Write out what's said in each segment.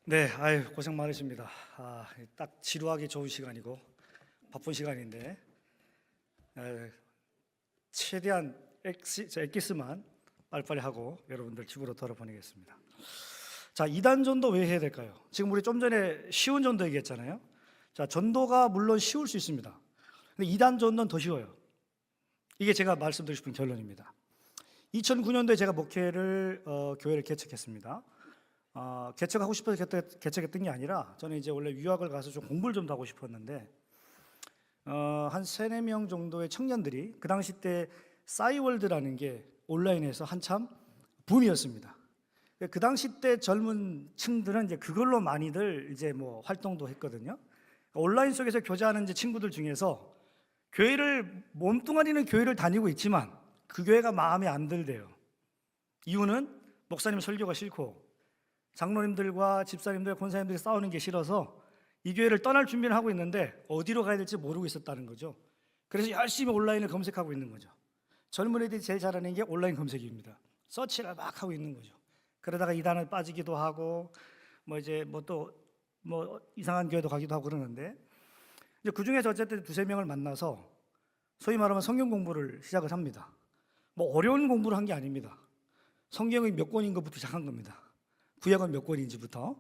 네, 아유 고생 많으십니다. 딱 지루하기 좋은 시간이고 바쁜 시간인데 최대한 엑기스만 빨리빨리 하고 여러분들 집으로 돌아보내겠습니다. 자, 2단 전도 왜 해야 될까요? 지금 우리 좀 전에 쉬운 전도 얘기했잖아요. 자, 전도가 물론 쉬울 수 있습니다. 근데 2단 전도는 더 쉬워요. 이게 제가 말씀드리고 싶은 결론입니다. 2009년도에 제가 목회를 교회를 개척했습니다. 개척하고 싶어서 개척했던 게 아니라 저는 이제 원래 유학을 가서 좀 공부를 좀 더 하고 싶었는데 한 3, 4명 정도의 청년들이 그 당시 때 싸이월드라는 게 온라인에서 한참 붐이었습니다. 그 당시 때 젊은 층들은 이제 그걸로 많이들 이제 뭐 활동도 했거든요. 온라인 속에서 교제하는 이제 친구들 중에서 교회를 몸뚱아리는 교회를 다니고 있지만 그 교회가 마음에 안 들대요. 이유는 목사님 설교가 싫고 장로님들과 집사님들, 권사님들이 싸우는 게 싫어서 이 교회를 떠날 준비를 하고 있는데 어디로 가야 될지 모르고 있었다는 거죠. 그래서 열심히 온라인을 검색하고 있는 거죠. 젊은 애들이 제일 잘하는 게 온라인 검색입니다. 서치를 막 하고 있는 거죠. 그러다가 이단을 빠지기도 하고 뭐 이상한 교회도 가기도 하고 그러는데 이제 그 중에서 어쨌든 2, 3명을 만나서 소위 말하면 성경 공부를 시작을 합니다. 뭐 어려운 공부를 한 게 아닙니다. 성경이 몇 권인 것부터 시작한 겁니다. 구약은 몇 권인지부터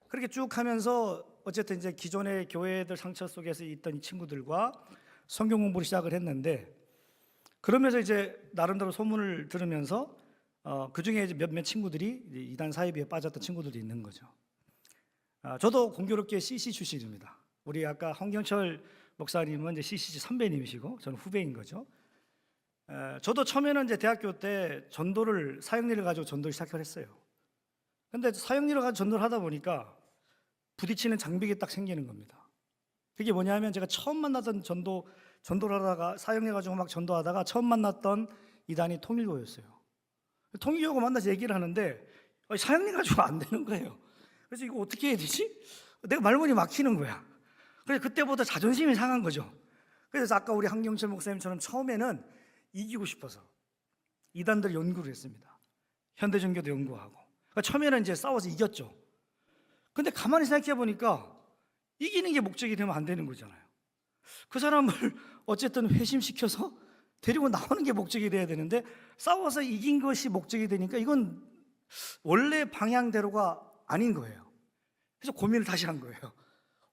그렇게 쭉 하면서 어쨌든 이제 기존의 교회들 상처 속에서 있던 이 친구들과 성경 공부를 시작을 했는데 그러면서 이제 나름대로 소문을 들으면서 그 중에 이제 몇몇 친구들이 이단 사이비에 빠졌던 친구들이 있는 거죠. 저도 공교롭게 CC 출신입니다. 우리 아까 황경철 목사님은 이제 CCC 선배님이시고 저는 후배인 거죠. 저도 처음에는 이제 대학교 때 전도를 사역리를 가지고 전도를 시작을 했어요. 근데 사역리를 가지고 전도를 하다 보니까 부딪히는 장벽이 딱 생기는 겁니다. 그게 뭐냐면 제가 처음 만났던 전도를 하다가 사역리 가지고 막 전도하다가 처음 만났던 이단이 통일교였어요. 통일교하고 만나서 얘기를 하는데 사역리 가지고 안 되는 거예요. 그래서 이거 어떻게 해야 되지? 내가 말문이 막히는 거야. 그래서 그때부터 자존심이 상한 거죠. 그래서 아까 우리 한경철 목사님처럼 처음에는 이기고 싶어서 이단들 연구를 했습니다. 현대전교도 연구하고. 그러니까 처음에는 이제 싸워서 이겼죠. 근데 가만히 생각해 보니까 이기는 게 목적이 되면 안 되는 거잖아요. 그 사람을 어쨌든 회심시켜서 데리고 나오는 게 목적이 돼야 되는데 싸워서 이긴 것이 목적이 되니까 이건 원래 방향대로가 아닌 거예요. 그래서 고민을 다시 한 거예요.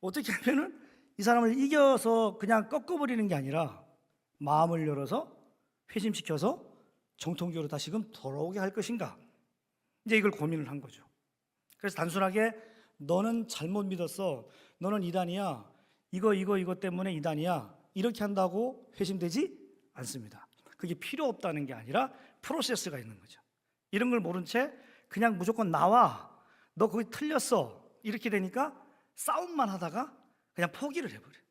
어떻게 하면은 이 사람을 이겨서 그냥 꺾어버리는 게 아니라 마음을 열어서 회심시켜서 정통교로 다시금 돌아오게 할 것인가, 이제 이걸 고민을 한 거죠. 그래서 단순하게 너는 잘못 믿었어, 너는 이단이야, 이거 때문에 이단이야, 이렇게 한다고 회심되지 않습니다. 그게 필요 없다는 게 아니라 프로세스가 있는 거죠. 이런 걸 모른 채 그냥 무조건 나와, 너 거기 틀렸어, 이렇게 되니까 싸움만 하다가 그냥 포기를 해버려요.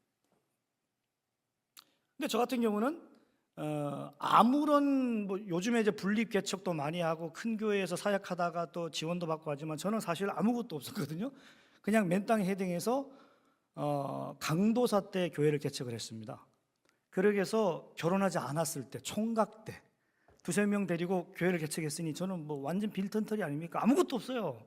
근데 저 같은 경우는 아무런 요즘에 이제 분립 개척도 많이 하고 큰 교회에서 사역하다가 또 지원도 받고 하지만 저는 사실 아무것도 없었거든요. 그냥 맨 땅에 헤딩해서 강도사 때 교회를 개척을 했습니다. 그러기 위해서 결혼하지 않았을 때 총각 때 2, 3명 데리고 교회를 개척했으니 저는 뭐 완전 빌턴털이 아닙니까? 아무것도 없어요.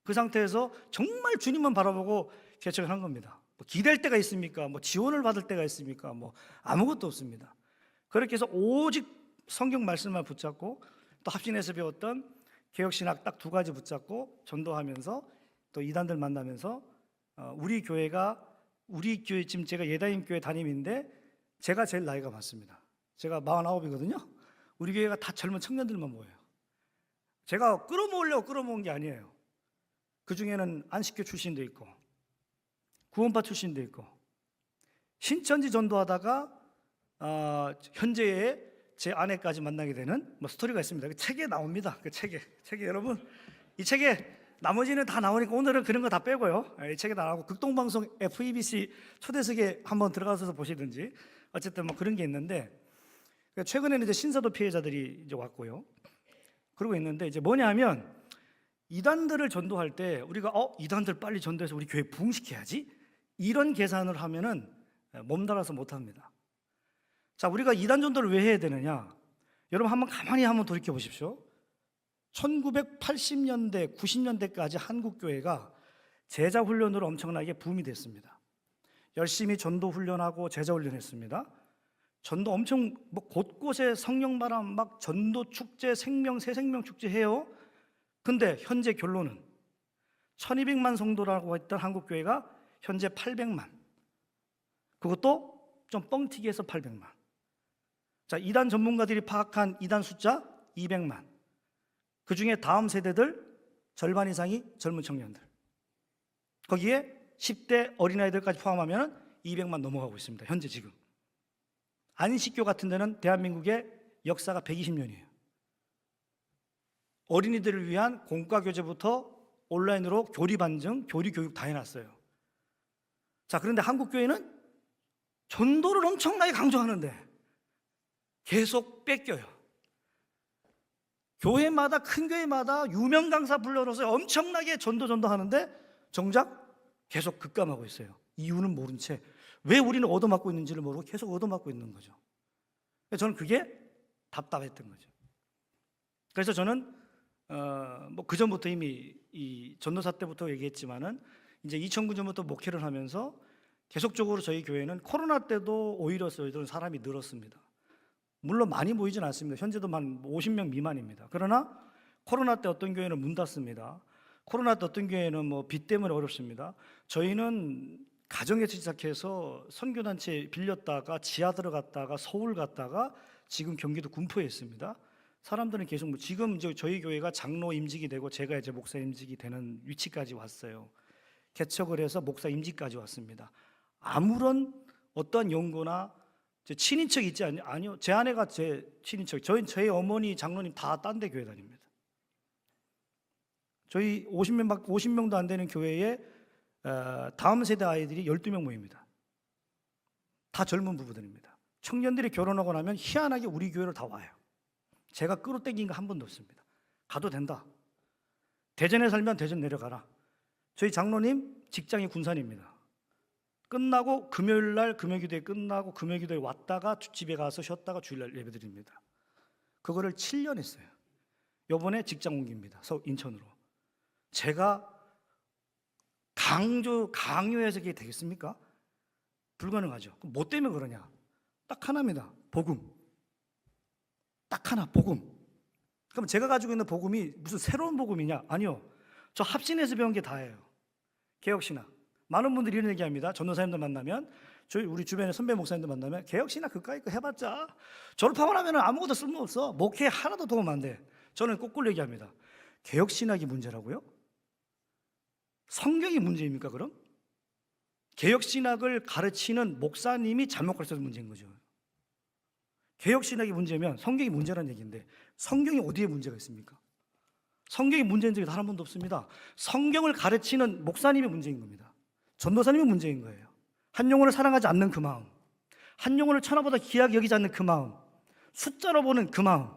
그 상태에서 정말 주님만 바라보고 개척을 한 겁니다. 뭐 기댈 때가 있습니까? 뭐 지원을 받을 때가 있습니까? 뭐 아무것도 없습니다. 그렇게 해서 오직 성경 말씀만 붙잡고 또 합신에서 배웠던 개혁신학 딱 2가지 붙잡고 전도하면서 또 이단들 만나면서 우리 교회 지금 제가 예다임 교회 담임인데 제가 제일 나이가 많습니다. 제가 49이거든요. 우리 교회가 다 젊은 청년들만 모여요. 제가 끌어모으려고 끌어모은 게 아니에요. 그 중에는 안식교 출신도 있고 구원파 출신도 있고 신천지 전도하다가 현재의 제 아내까지 만나게 되는 스토리가 있습니다. 그 책에 나옵니다. 그 책에 여러분, 이 책에 나머지는 다 나오니까 오늘은 그런 거 다 빼고요. 이 책에 다 나오고 극동방송 FEBC 초대석에 한번 들어가서 보시든지 어쨌든 뭐 그런 게 있는데 최근에는 이제 신사도 피해자들이 이제 왔고요. 그러고 있는데 이제 뭐냐면 이단들을 전도할 때 우리가 이단들 빨리 전도해서 우리 교회 부흥시켜야지 이런 계산을 하면은 몸달아서 못합니다. 자, 우리가 이단 전도를 왜 해야 되느냐? 여러분 한번 돌이켜 보십시오. 1980년대, 90년대까지 한국 교회가 제자 훈련으로 엄청나게 붐이 됐습니다. 열심히 전도 훈련하고 제자 훈련했습니다. 전도 엄청 곳곳에 성령바람 막 전도 축제, 새 생명 축제 해요. 근데 현재 결론은 1200만 성도라고 했던 한국교회가 현재 800만. 그것도 좀 뻥튀기 해서 800만. 자, 이단 전문가들이 파악한 이단 숫자 200만. 그 중에 다음 세대들 절반 이상이 젊은 청년들. 거기에 10대 어린아이들까지 포함하면 200만 넘어가고 있습니다. 현재 지금. 안식교 같은 데는 대한민국의 역사가 120년이에요. 어린이들을 위한 공과교재부터 온라인으로 교리반증, 교리교육 다 해놨어요. 자, 그런데 한국교회는 전도를 엄청나게 강조하는데 계속 뺏겨요. 교회마다, 큰 교회마다 유명 강사 불러서 엄청나게 전도하는데 정작 계속 급감하고 있어요. 이유는 모른 채 왜 우리는 얻어맞고 있는지를 모르고 계속 얻어맞고 있는 거죠. 저는 그게 답답했던 거죠. 그래서 저는 그 전부터 이미 이 전도사 때부터 얘기했지만은 이제 2009년부터 목회를 하면서 계속적으로 저희 교회는 코로나 때도 오히려 저희들은 사람이 늘었습니다. 물론 많이 모이진 않습니다. 현재도 한 50명 미만입니다. 그러나 코로나 때 어떤 교회는 문 닫습니다. 코로나 때 어떤 교회는 빚 때문에 어렵습니다. 저희는 가정에서 시작해서 선교단체 빌렸다가 지하 들어갔다가 서울 갔다가 지금 경기도 군포에 있습니다. 사람들은 계속 지금 저희 교회가 장로 임직이 되고 제가 이제 목사 임직이 되는 위치까지 왔어요. 개척을 해서 목사 임직까지 왔습니다. 아무런 어떠한 연고나 제 친인척이 있지 아니요. 제 아내가 제 친인척. 저희 어머니 장로님 다 딴 데 교회 다닙니다. 저희 50명도 안 되는 교회에 다음 세대 아이들이 12명 모입니다. 다 젊은 부부들입니다. 청년들이 결혼하고 나면 희한하게 우리 교회로 다 와요. 제가 끌어당긴 거 한 번도 없습니다. 가도 된다. 대전에 살면 대전 내려가라. 저희 장로님 직장이 군산입니다. 끝나고 금요일날 금요기도회 끝나고 금요기도회 왔다가 집에 가서 쉬었다가 주일날 예배드립니다. 그거를 7년 했어요. 이번에 직장 옮깁니다. 인천으로. 제가 강요해서 그게 되겠습니까? 불가능하죠. 뭐 때문에 그러냐? 딱 하나입니다. 복음. 딱 하나, 복음. 그럼 제가 가지고 있는 복음이 무슨 새로운 복음이냐? 아니요. 저 합신에서 배운 게 다예요. 개혁신학. 많은 분들이 이런 얘기합니다. 전도사님들 만나면, 우리 주변에 선배 목사님들 만나면 개혁신학 그까이 거 해봤자 졸업하고 나면 아무것도 쓸모없어. 목회 하나도 도움 안 돼. 저는 거꾸로 얘기합니다. 개혁신학이 문제라고요? 성경이 문제입니까 그럼? 개혁신학을 가르치는 목사님이 잘못 가르쳐서 문제인 거죠. 개혁신학이 문제면 성경이 문제라는 얘기인데 성경이 어디에 문제가 있습니까? 성경이 문제인 적이 단 한 번도 없습니다. 성경을 가르치는 목사님이 문제인 겁니다. 전도사님이 문제인 거예요. 한 영혼을 사랑하지 않는 그 마음, 한 영혼을 천하보다 귀하게 여기지 않는 그 마음, 숫자로 보는 그 마음,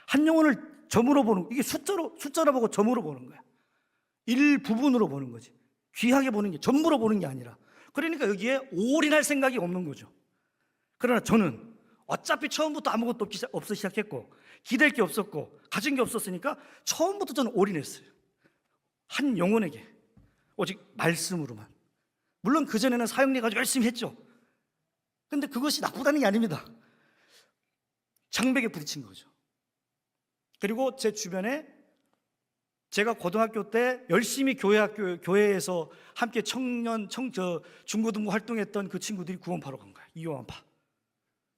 한 영혼을 점으로 보는, 이게 숫자로 보고 점으로 보는 거야. 일부분으로 보는 거지. 귀하게 보는 게, 전부로 보는 게 아니라. 그러니까 여기에 올인할 생각이 없는 거죠. 그러나 저는 어차피 처음부터 아무것도 없어 시작했고 기댈 게 없었고 가진 게 없었으니까 처음부터 저는 올인했어요. 한 영혼에게 오직 말씀으로만. 물론 그전에는 사역일 가지고 열심히 했죠. 근데 그것이 나쁘다는 게 아닙니다. 장벽에 부딪힌 거죠. 그리고 제 주변에 제가 고등학교 때 열심히 교회에서 함께 중고등부 활동했던 그 친구들이 구원파로 간 거야. 이요한파.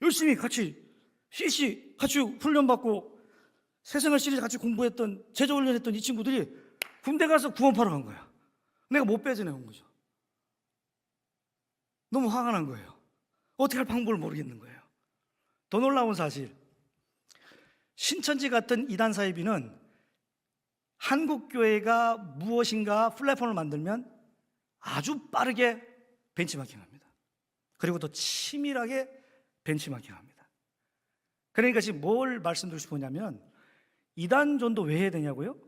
열심히 같이 CC 같이 훈련받고 세상을 시리즈 같이 공부했던 제자 훈련했던 이 친구들이 군대 가서 구원파로 간 거야. 내가 못 빼져내온 거죠. 너무 화가 난 거예요. 어떻게 할 방법을 모르겠는 거예요. 더 놀라운 사실, 신천지 같은 이단 사이비는 한국교회가 무엇인가 플랫폼을 만들면 아주 빠르게 벤치마킹합니다. 그리고 더 치밀하게 벤치마킹합니다. 그러니까 지금 뭘 말씀드리고 싶으냐면 이단 전도 왜 해야 되냐고요?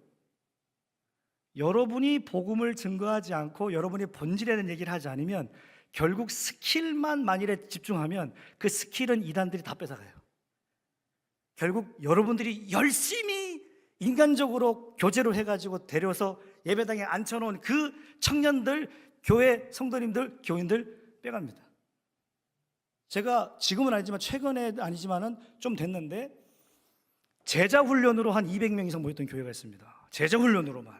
여러분이 복음을 증거하지 않고 여러분이 본질에 대한 얘기를 하지 않으면 결국 스킬만 만일에 집중하면 그 스킬은 이단들이 다 뺏어가요. 결국 여러분들이 열심히 인간적으로 교제를 해가지고 데려서 예배당에 앉혀놓은 그 청년들, 교회 성도님들, 교인들 빼갑니다. 제가 지금은 아니지만 최근에 아니지만은 좀 됐는데 제자 훈련으로 한 200명 이상 모였던 교회가 있습니다. 제자 훈련으로만.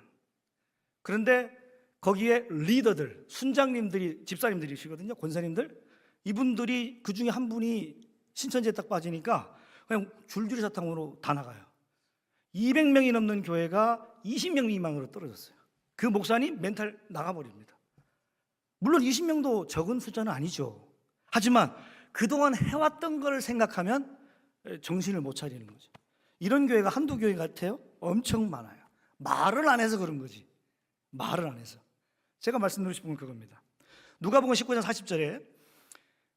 그런데 거기에 리더들, 순장님들이, 집사님들이시거든요. 권사님들. 이분들이 그 중에 한 분이 신천지에 딱 빠지니까 그냥 줄줄이 사탕으로 다 나가요. 200명이 넘는 교회가 20명 미만으로 떨어졌어요. 그 목사님 멘탈 나가버립니다. 물론 20명도 적은 숫자는 아니죠. 하지만 그동안 해왔던 걸 생각하면 정신을 못 차리는 거죠. 이런 교회가 한두 교회 같아요? 엄청 많아요. 말을 안 해서 그런 거지. 말을 안 해서. 제가 말씀드리고 싶은 건 그겁니다. 누가복음 19장 40절에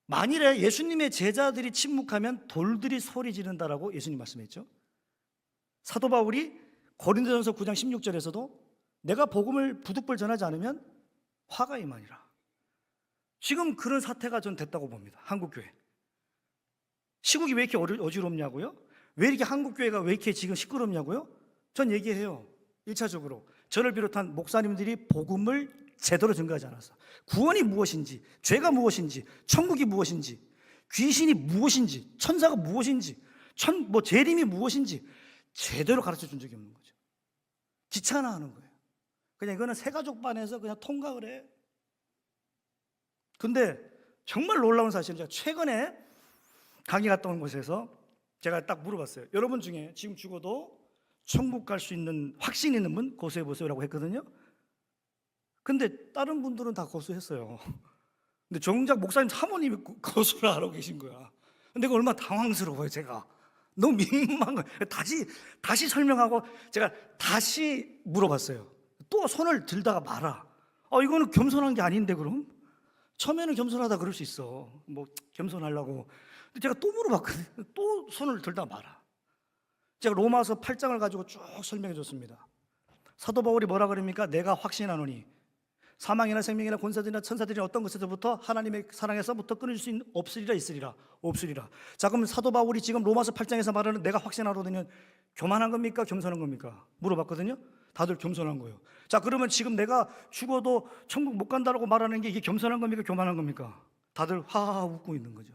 만일에 예수님의 제자들이 침묵하면 돌들이 소리 지른다라고 예수님 말씀했죠. 사도 바울이 고린도전서 9장 16절에서도 내가 복음을 부득불 전하지 않으면 화가 임하니라. 지금 그런 사태가 전 됐다고 봅니다. 한국교회. 시국이 왜 이렇게 어지럽냐고요? 왜 이렇게 한국교회가 왜 이렇게 지금 시끄럽냐고요? 전 얘기해요. 1차적으로 저를 비롯한 목사님들이 복음을 제대로 증거하지 않았어. 구원이 무엇인지, 죄가 무엇인지, 천국이 무엇인지, 귀신이 무엇인지, 천사가 무엇인지, 재림이 무엇인지 제대로 가르쳐 준 적이 없는 거죠. 귀찮아 하는 거예요. 그냥 이거는 새가족반에서 그냥 통과를 해. 근데 정말 놀라운 사실은 제가 최근에 강의 갔다 온 곳에서 제가 딱 물어봤어요. 여러분 중에 지금 죽어도 천국 갈 수 있는 확신 있는 분 고소해 보세요라고 했거든요. 근데 다른 분들은 다 고소했어요. 근데 정작 목사님 사모님이 고소를 하러 계신 거야. 근데 그 얼마나 당황스러워요. 제가 너무 민망한 거예요. 다시 설명하고 제가 다시 물어봤어요. 또 손을 들다가 말아. 이거는 겸손한 게 아닌데 그럼? 처음에는 겸손하다 그럴 수 있어. 뭐 겸손하려고. 근데 제가 또 물어봤거든요. 또 손을 들다가 말아. 제가 로마서 8장을 가지고 쭉 설명해 줬습니다. 사도 바울이 뭐라 그럽니까? 내가 확신하노니 사망이나 생명이나 권세들이나 천사들이나 어떤 것에서부터 하나님의 사랑에서부터 끊을 수 없으리라 있으리라 없으리라. 자, 그럼 사도 바울이 지금 로마서 8장에서 말하는 내가 확신하노니는 교만한 겁니까? 겸손한 겁니까? 물어봤거든요. 다들 겸손한 거예요. 자, 그러면 지금 내가 죽어도 천국 못 간다라고 말하는 게 이게 겸손한 겁니까? 교만한 겁니까? 다들 하하하 웃고 있는 거죠.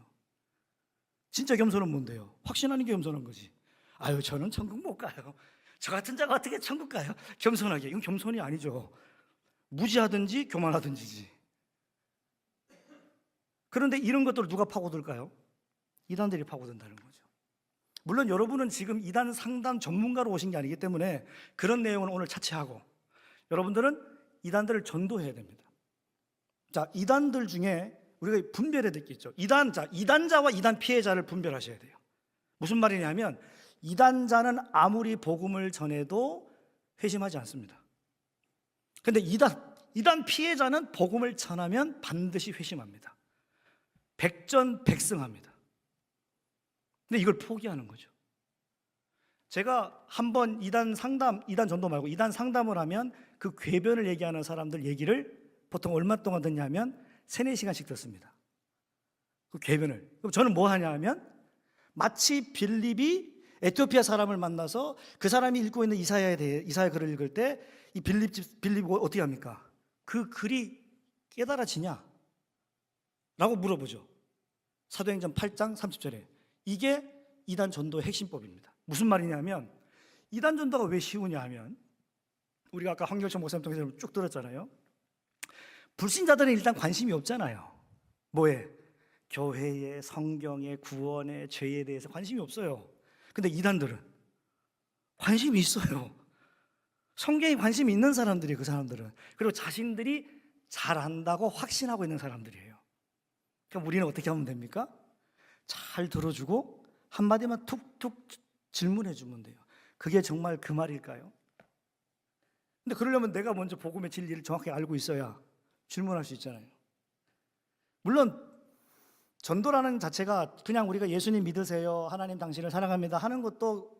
진짜 겸손은 뭔데요? 확신하는 게 겸손한 거지. 아유, 저는 천국 못 가요. 저 같은 자가 어떻게 천국 가요? 겸손하게. 이건 겸손이 아니죠. 무지하든지 교만하든지지. 그런데 이런 것들을 누가 파고들까요? 이단들이 파고든다는 거죠. 물론 여러분은 지금 이단 상담 전문가로 오신 게 아니기 때문에 그런 내용은 오늘 차치하고 여러분들은 이단들을 전도해야 됩니다. 자, 이단들 중에 우리가 분별해야 될 게 있죠. 이단자와 이단 피해자를 분별하셔야 돼요. 무슨 말이냐면 이단자는 아무리 복음을 전해도 회심하지 않습니다. 근데 이단 피해자는 복음을 전하면 반드시 회심합니다. 백전백승합니다. 근데 이걸 포기하는 거죠. 제가 한번 이단 전도 말고 이단 상담을 하면 그 궤변을 얘기하는 사람들 얘기를 보통 얼마 동안 듣냐면 3-4시간씩 듣습니다. 그 궤변을. 그럼 저는 뭐 하냐 하면 마치 빌립이 에티오피아 사람을 만나서 그 사람이 읽고 있는 이사야 글을 읽을 때 이 빌립이 어떻게 합니까? 그 글이 깨달아지냐? 라고 물어보죠. 사도행전 8장 30절에. 이게 이단 전도의 핵심법입니다. 무슨 말이냐면 이단 전도가 왜 쉬우냐 하면 우리가 아까 황교천 목사님 통해서 쭉 들었잖아요. 불신자들은 일단 관심이 없잖아요. 뭐에? 교회에, 성경에, 구원에, 죄에 대해서 관심이 없어요. 근데 이단들은 관심이 있어요. 성경에 관심이 있는 사람들이에요. 그 사람들은. 그리고 자신들이 잘 안다고 확신하고 있는 사람들이에요. 그럼 우리는 어떻게 하면 됩니까? 잘 들어주고 한마디만 툭툭 질문해 주면 돼요. 그게 정말 그 말일까요? 근데 그러려면 내가 먼저 복음의 진리를 정확히 알고 있어야 질문할 수 있잖아요. 물론 전도라는 자체가 그냥 우리가 예수님 믿으세요, 하나님 당신을 사랑합니다 하는 것도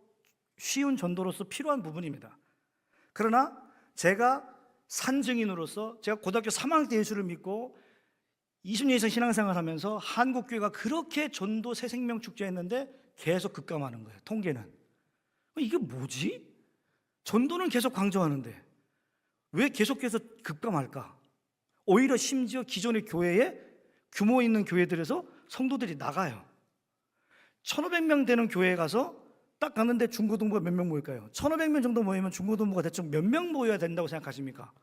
쉬운 전도로서 필요한 부분입니다. 그러나 제가 산증인으로서 제가 고등학교 3학년 때 예수를 믿고 20년 이상 신앙생활을 하면서 한국교회가 그렇게 전도 새생명 축제했는데 계속 급감하는 거예요. 통계는. 이게 뭐지? 전도는 계속 강조하는데 왜 계속해서 급감할까? 오히려 심지어 기존의 교회에 규모 있는 교회들에서 성도들이 나가요. 1,500명 되는 교회에 가서 딱 갔는데 중고등부가 몇 명 모일까요? 1,500명 정도 모이면 중고등부가 대충 몇 명 모여야 된다고 생각하십니까?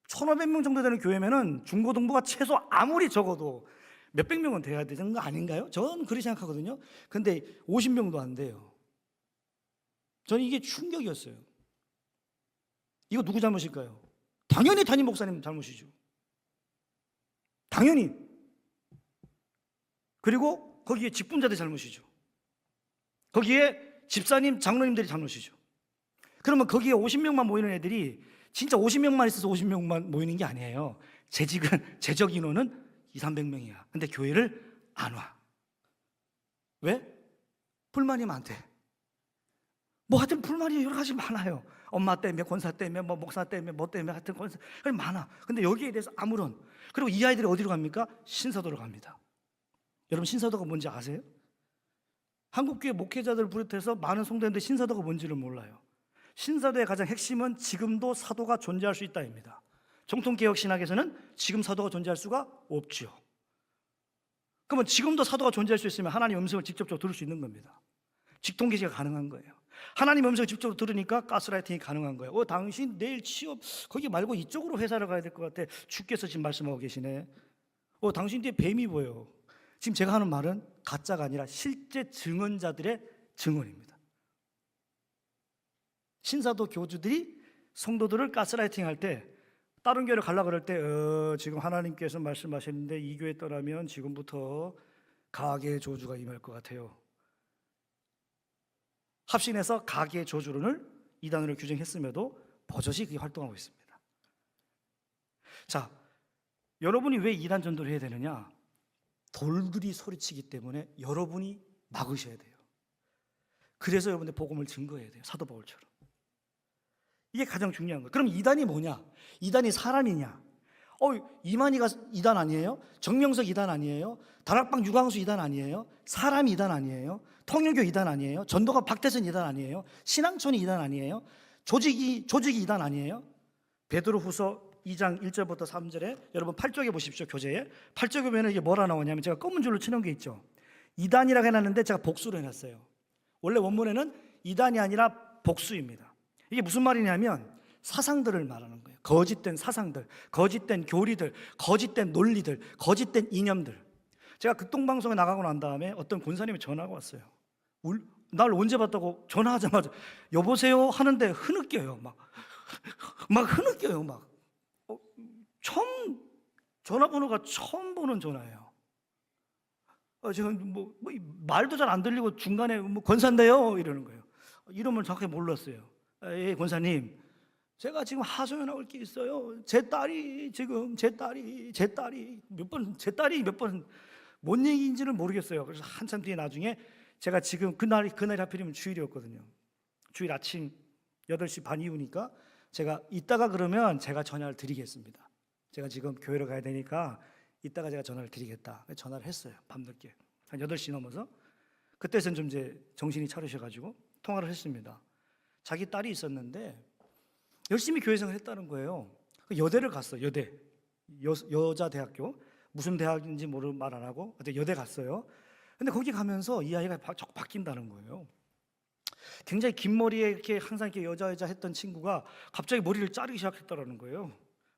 1,500명 정도 되는 교회면은 중고등부가 최소 아무리 적어도 몇백 명은 돼야 되는 거 아닌가요? 저는 그렇게 생각하거든요. 근데 50명도 안 돼요. 저는 이게 충격이었어요. 이거 누구 잘못일까요? 당연히 담임 목사님 잘못이죠. 당연히. 그리고 거기에 직분자들 잘못이죠. 거기에 집사님, 장로님들이 잘못이죠. 그러면 거기에 50명만 모이는 애들이 진짜 50명만 있어서 50명만 모이는 게 아니에요. 재적 인원은 200~300명이야. 근데 교회를 안 와. 왜? 불만이 많대. 뭐 하여튼 불만이 여러 가지 많아요. 엄마 때문에, 권사 때문에, 뭐 목사 때문에, 뭐 때문에 하여튼 권사 많아. 근데 여기에 대해서 아무런. 그리고 이 아이들이 어디로 갑니까? 신사도로 갑니다. 여러분 신사도가 뭔지 아세요? 한국교회 목회자들을 비롯해서 많은 성도인데 신사도가 뭔지를 몰라요. 신사도의 가장 핵심은 지금도 사도가 존재할 수 있다입니다. 정통개혁 신학에서는 지금 사도가 존재할 수가 없죠. 그러면 지금도 사도가 존재할 수 있으면 하나님 음성을 직접적으로 들을 수 있는 겁니다. 직통계시가 가능한 거예요. 하나님 음성을 직접적으로 들으니까 가스라이팅이 가능한 거예요. 당신 내일 취업 거기 말고 이쪽으로 회사를 가야 될 것 같아. 주께서 지금 말씀하고 계시네. 당신 뒤에 뱀이 보여. 지금 제가 하는 말은 가짜가 아니라 실제 증언자들의 증언입니다. 신사도 교주들이 성도들을 가스라이팅 할 때, 다른 교회를 가려고 그럴 때 지금 하나님께서 말씀하셨는데 이 교회 떠나면 지금부터 가계의 저주가 임할 것 같아요. 합신해서 가계의 저주론을 이단으로 규정했음에도 버젓이 그게 활동하고 있습니다. 자, 여러분이 왜 이단 전도를 해야 되느냐? 돌들이 소리치기 때문에 여러분이 막으셔야 돼요. 그래서 여러분들 복음을 증거해야 돼요. 사도 바울처럼. 이게 가장 중요한 거예요. 그럼 이단이 뭐냐? 이단이 사람이냐? 이만희가 이단 아니에요? 정명석 이단 아니에요? 다락방 유광수 이단 아니에요? 사람 이단 아니에요? 통일교 이단 아니에요? 전도가 박태선 이단 아니에요? 신앙촌이 이단 아니에요? 조직이 이단 아니에요? 베드로후서 2장 1절부터 3절에 여러분 8쪽에 보십시오. 교재에 8쪽에 보면 이게 뭐라 나오냐면 제가 검은 줄로 치는 게 있죠. 이단이라고 해놨는데 제가 복수로 해놨어요. 원래 원문에는 이단이 아니라 복수입니다. 이게 무슨 말이냐면 사상들을 말하는 거예요. 거짓된 사상들, 거짓된 교리들, 거짓된 논리들, 거짓된 이념들. 제가 극동방송에 나가고 난 다음에 어떤 권사님이 전화가 왔어요. 날 언제 봤다고 전화하자마자 여보세요 하는데 흐느껴요. 막 흐느껴요. 처음 전화번호가 처음 보는 전화예요. 지금 말도 잘 안 들리고 중간에 권사인데요 이러는 거예요. 이름을 정확히 몰랐어요. 예, 권사님, 제가 지금 하소연 나올 게 있어요. 제 딸이 몇 번 뭔 얘기인지는 모르겠어요. 그래서 한참 뒤에 나중에 제가 지금 그날이 하필이면 주일이었거든요. 주일 아침 8시 반 이후니까 제가 이따가 그러면 제가 전화를 드리겠습니다. 제가 지금 교회로 가야 되니까 이따가 제가 전화를 드리겠다. 전화를 했어요. 밤늦게 한 8시 넘어서. 그때선 좀 이제 정신이 차리셔가지고 통화를 했습니다. 자기 딸이 있었는데 열심히 교회 생활을 했다는 거예요. 여대를 갔어요. 여자 대학교. 무슨 대학인지 말 안 하고 여대 갔어요. 근데 거기 가면서 이 아이가 자꾸 바뀐다는 거예요. 굉장히 긴 머리에 이렇게 항상 이렇게 여자 했던 친구가 갑자기 머리를 자르기 시작했다는 거예요.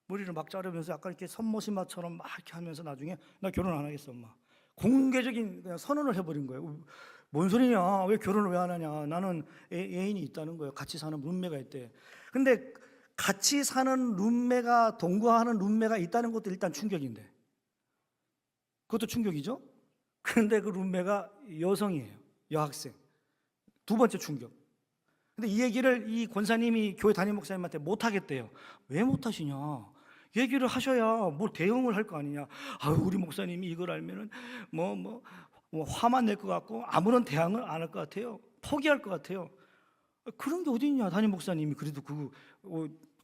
머리를 막 자르면서 약간 이렇게 선모신마처럼 막 이렇게 하면서 나중에 나 결혼 안 하겠어 엄마. 공개적인 그냥 선언을 해버린 거예요. 뭔 소리냐? 왜 결혼을 왜 안 하냐? 나는 애인이 있다는 거예요. 같이 사는 룸메가 있대. 근데 같이 사는 룸메가 동거하는 룸메가 있다는 것도 일단 충격인데. 그것도 충격이죠. 그런데 그 룸메가 여성이에요. 여학생. 두 번째 충격. 근데 이 얘기를 이 권사님이 교회 담임 목사님한테 못 하겠대요. 왜 못 하시냐? 얘기를 하셔야 뭘 대응을 할 거 아니냐. 우리 목사님이 이걸 알면은 화만 낼 것 같고 아무런 대응을 안 할 것 같아요. 포기할 것 같아요. 그런 게 어디 있냐? 담임 목사님이 그래도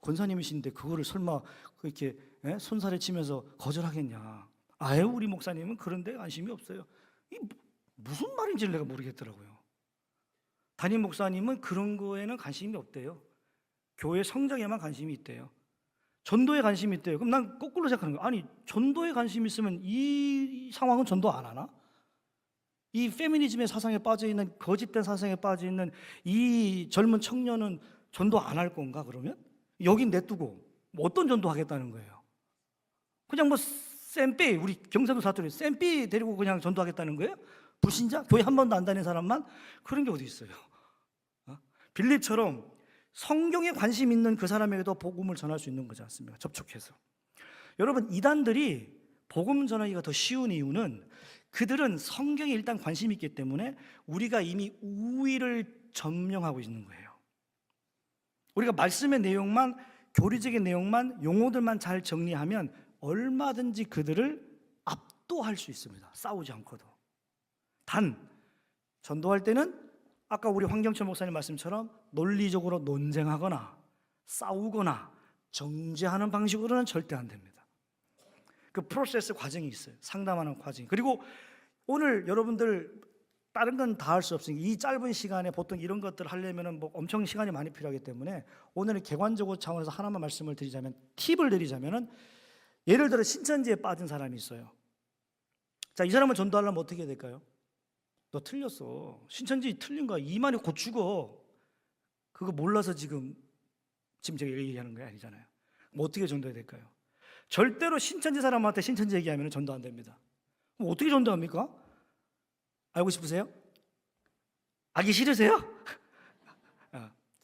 권사님이신데 그거를 설마 그렇게 손살에 치면서 거절하겠냐? 우리 목사님은 그런데 관심이 없어요. 무슨 말인지를 내가 모르겠더라고요. 담임 목사님은 그런 거에는 관심이 없대요. 교회 성장에만 관심이 있대요. 전도에 관심이 있대요. 그럼 난 거꾸로 생각하는 거야. 아니, 전도에 관심이 있으면 이 상황은 전도 안 하나? 이 페미니즘의 사상에 빠져있는, 거짓된 사상에 빠져있는 이 젊은 청년은 전도 안 할 건가 그러면? 여긴 냅두고 뭐 어떤 전도 하겠다는 거예요? 그냥 뭐 쌤삐, 우리 경상도 사투리 쌤삐 데리고 그냥 전도하겠다는 거예요? 불신자? 교회 한 번도 안 다닌 사람만? 그런 게 어디 있어요? 빌립처럼 성경에 관심 있는 그 사람에게도 복음을 전할 수 있는 거지 않습니까? 접촉해서. 여러분, 이단들이 복음 전하기가 더 쉬운 이유는 그들은 성경에 일단 관심이 있기 때문에 우리가 이미 우위를 점령하고 있는 거예요. 우리가 말씀의 내용만, 교리적인 내용만, 용어들만 잘 정리하면 얼마든지 그들을 압도할 수 있습니다. 싸우지 않고도. 단, 전도할 때는 아까 우리 황경철 목사님 말씀처럼 논리적으로 논쟁하거나 싸우거나 정죄하는 방식으로는 절대 안 됩니다. 그 프로세스 과정이 있어요. 상담하는 과정이. 그리고 오늘 여러분들 다른 건 다 할 수 없으니까 이 짧은 시간에 보통 이런 것들을 하려면 뭐 엄청 시간이 많이 필요하기 때문에 오늘은 객관적으로 차원에서 하나만 말씀을 드리자면, 팁을 드리자면은, 예를 들어 신천지에 빠진 사람이 있어요. 자, 이 사람을 전도하려면 어떻게 해야 될까요? 너 틀렸어. 신천지 틀린 거야. 이만희 곧 죽어. 그거 몰라서 지금 제가 얘기하는 거 아니잖아요. 뭐 어떻게 전도해야 될까요? 절대로 신천지 사람한테 신천지 얘기하면 전도 안 됩니다. 뭐 어떻게 전도합니까? 알고 싶으세요? 알기 싫으세요?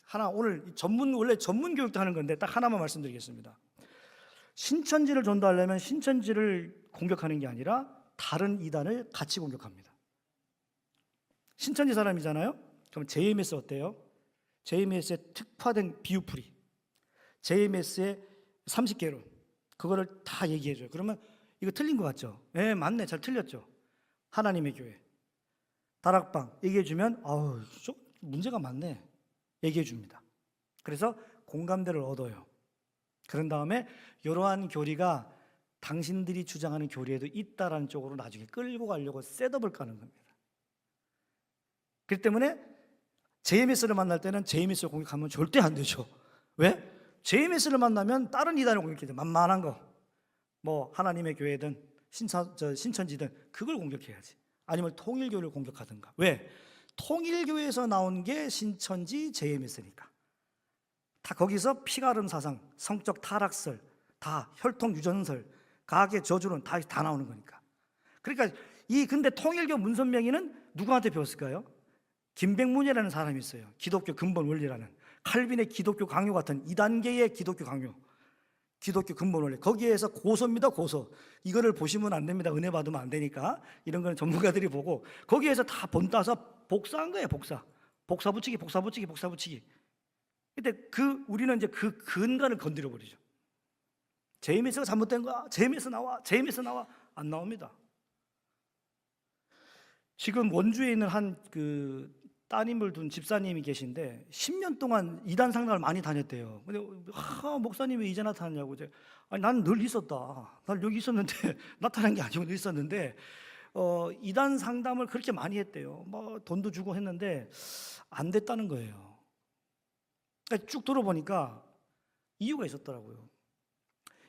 하나, 오늘 원래 전문 교육도 하는 건데 딱 하나만 말씀드리겠습니다. 신천지를 전도하려면 신천지를 공격하는 게 아니라 다른 이단을 같이 공격합니다. 신천지 사람이잖아요? 그럼 JMS 어때요? JMS의 특화된 비유풀이, JMS의 30개론, 그거를 다 얘기해줘요. 그러면 이거 틀린 것 같죠? 네, 맞네. 잘 틀렸죠? 하나님의 교회. 다락방 얘기해주면 좀 문제가 많네. 얘기해줍니다. 그래서 공감대를 얻어요. 그런 다음에 이러한 교리가 당신들이 주장하는 교리에도 있다라는 쪽으로 나중에 끌고 가려고 셋업을 까는 겁니다. 그렇기 때문에 JMS를 만날 때는 JMS를 공격하면 절대 안 되죠. 왜? JMS를 만나면 다른 이단을 공격해야 돼. 만만한 거. 뭐 하나님의 교회든 신천지든 그걸 공격해야지. 아니면 통일교를 공격하든가. 왜? 통일교에서 나온 게 신천지 JMS니까. 다 거기서 피가름 사상, 성적 타락설, 다 혈통 유전설, 가계 저주론 다 나오는 거니까. 그러니까 근데 통일교 문선명이는 누구한테 배웠을까요? 김백문이라는 사람이 있어요. 기독교 근본 원리라는, 칼빈의 기독교 강요 같은 2단계의 기독교 강요, 기독교 근본 원리. 거기에서 고소입니다. 고소. 이거를 보시면 안 됩니다. 은혜 받으면 안 되니까. 이런 거는 전문가들이 보고 거기에서 다 본따서 복사한 거예요. 복사 붙이기. 근데 우리는 이제 그 근간을 건드려 버리죠. JMS가 잘못된 거야. JMS 나와. 안 나옵니다. 지금 원주에 있는 한 따님을 둔 집사님이 계신데 10년 동안 이단 상담을 많이 다녔대요. 근데 목사님 왜 이제 나타났냐고. 아니, 난 늘 있었다. 난 여기 있었는데 나타난 게 아니고 늘 있었는데 이단 상담을 그렇게 많이 했대요. 뭐 돈도 주고 했는데 안 됐다는 거예요. 쭉 들어보니까 이유가 있었더라고요.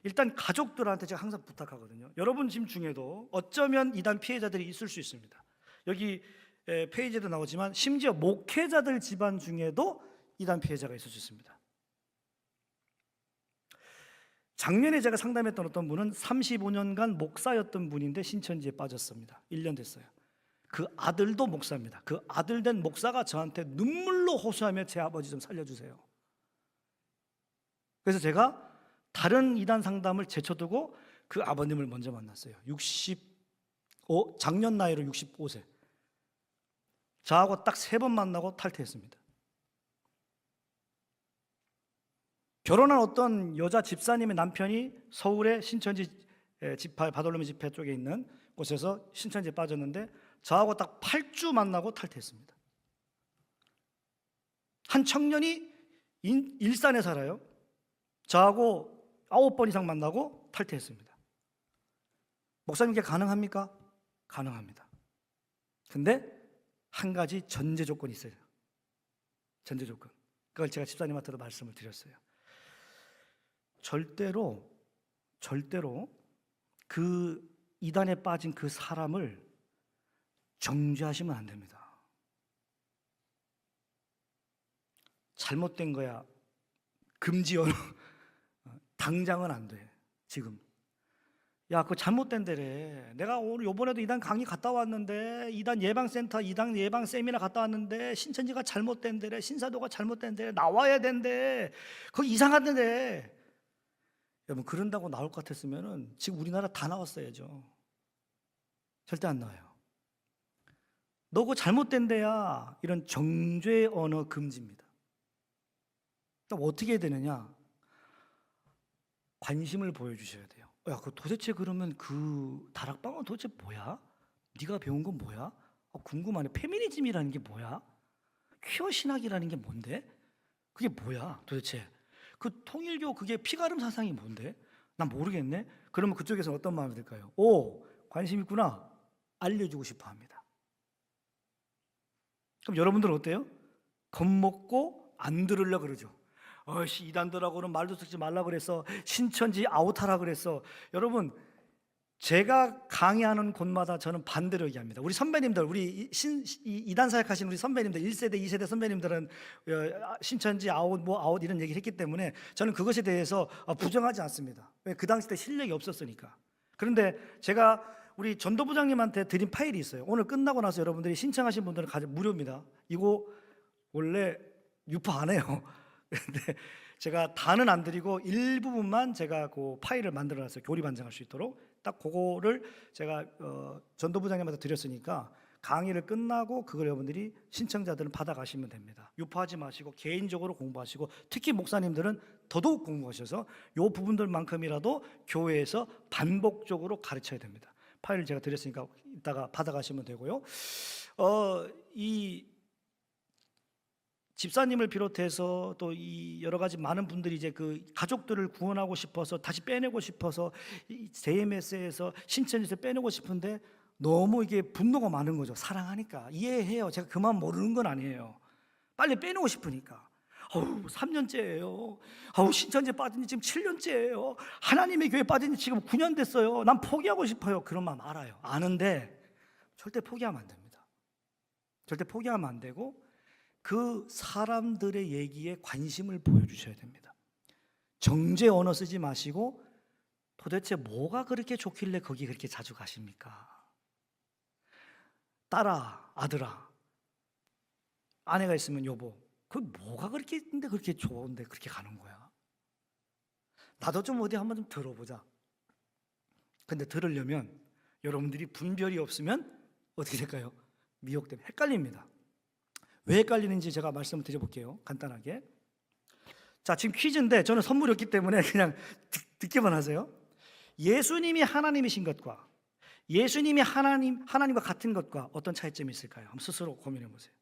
일단 가족들한테 제가 항상 부탁하거든요. 여러분 집 중에도 어쩌면 이단 피해자들이 있을 수 있습니다. 여기 페이지에도 나오지만 심지어 목회자들 집안 중에도 이단 피해자가 있을 수 있습니다. 작년에 제가 상담했던 어떤 분은 35년간 목사였던 분인데 신천지에 빠졌습니다. 1년 됐어요. 그 아들도 목사입니다. 그 아들 된 목사가 저한테 눈물로 호소하며 제 아버지 좀 살려주세요. 그래서 제가 다른 이단 상담을 제쳐두고 그 아버님을 먼저 만났어요. 작년 나이로 65세. 저하고 딱 3번 만나고 탈퇴했습니다. 결혼한 어떤 여자 집사님의 남편이 서울의 신천지 지파, 바돌로미 집회 쪽에 있는 곳에서 신천지에 빠졌는데 저하고 딱 8주 만나고 탈퇴했습니다. 한 청년이 일산에 살아요. 저하고 9번 이상 만나고 탈퇴했습니다. 목사님께 가능합니까? 가능합니다. 근데 한 가지 전제 조건이 있어요. 전제 조건. 그걸 제가 집사님한테도 말씀을 드렸어요. 절대로 그 이단에 빠진 그 사람을 정죄하시면 안 됩니다. 잘못된 거야. 금지 언어. 당장은 안 돼. 지금. 야, 그거 잘못된 데래. 내가 오늘 요번에도 이단 강의 갔다 왔는데, 이단 예방센터, 이단 예방 세미나 갔다 왔는데, 신천지가 잘못된 데래. 신사도가 잘못된 데래. 나와야 된대. 거기 이상한 데래. 여러분, 그런다고 나올 것 같았으면은 지금 우리나라 다 나왔어야죠. 절대 안 나와요. 너 그거 잘못된 데야. 이런 정죄 언어 금지입니다. 그럼 어떻게 해야 되느냐? 관심을 보여주셔야 돼요. 야, 그 도대체 그러면 그 다락방은 도대체 뭐야? 네가 배운 건 뭐야? 궁금하네. 페미니즘이라는 게 뭐야? 퀴어 신학이라는 게 뭔데? 그게 뭐야 도대체? 그 통일교 그게 피가름 사상이 뭔데? 난 모르겠네. 그러면 그쪽에서는 어떤 마음이 들까요? 오, 관심 있구나. 알려주고 싶어 합니다. 그럼 여러분들은 어때요? 겁먹고 안 들으려고 그러죠. 이단들하고는 말도 듣지 말라 그랬어. 신천지 아웃하라 그랬어. 여러분, 제가 강의하는 곳마다 저는 반대로 얘기합니다. 우리 선배님들, 우리 이단 사역하신 우리 선배님들, 1세대, 2세대 선배님들은 신천지 아웃, 뭐 아웃 이런 얘기를 했기 때문에 저는 그것에 대해서 부정하지 않습니다. 왜? 그 당시 때 실력이 없었으니까. 그런데 제가 우리 전도부장님한테 드린 파일이 있어요. 오늘 끝나고 나서 여러분들이 신청하신 분들은 무료입니다. 이거 원래 유포 안 해요. 근데 제가 다는 안 드리고 일부분만 제가 그 파일을 만들어놨어요. 교리 반장할 수 있도록. 딱 그거를 제가 전도부장님한테 드렸으니까 강의를 끝나고 그걸 여러분들이 신청자들은 받아가시면 됩니다. 유포하지 마시고 개인적으로 공부하시고, 특히 목사님들은 더더욱 공부하셔서 이 부분들만큼이라도 교회에서 반복적으로 가르쳐야 됩니다. 파일을 제가 드렸으니까 이따가 받아가시면 되고요. 이 집사님을 비롯해서 또 이 여러 가지 많은 분들이 이제 그 가족들을 구원하고 싶어서 다시 빼내고 싶어서 JMS에서 신천지에서 빼내고 싶은데 너무 이게 분노가 많은 거죠. 사랑하니까 이해해요. 제가 그만 모르는 건 아니에요. 빨리 빼내고 싶으니까. 3년째예요. 신천지에 빠진 지 지금 7년째예요. 하나님의 교회 빠진 지 지금 9년 됐어요. 난 포기하고 싶어요. 그런 마음 알아요. 아는데 절대 포기하면 안 됩니다. 절대 포기하면 안 되고 그 사람들의 얘기에 관심을 보여주셔야 됩니다. 정죄 언어 쓰지 마시고 도대체 뭐가 그렇게 좋길래 거기 그렇게 자주 가십니까? 딸아, 아들아, 아내가 있으면 여보, 그 뭐가 그렇게 근데 그렇게 좋은데 그렇게 가는 거야? 나도 좀 어디 한번 좀 들어보자. 근데 들으려면 여러분들이 분별이 없으면 어떻게 될까요? 미혹 때문에 헷갈립니다. 왜 헷갈리는지 제가 말씀을 드려볼게요. 간단하게. 자, 지금 퀴즈인데 저는 선물이 없기 때문에 그냥 듣기만 하세요. 예수님이 하나님이신 것과 예수님이 하나님과 같은 것과 어떤 차이점이 있을까요? 한번 스스로 고민해 보세요.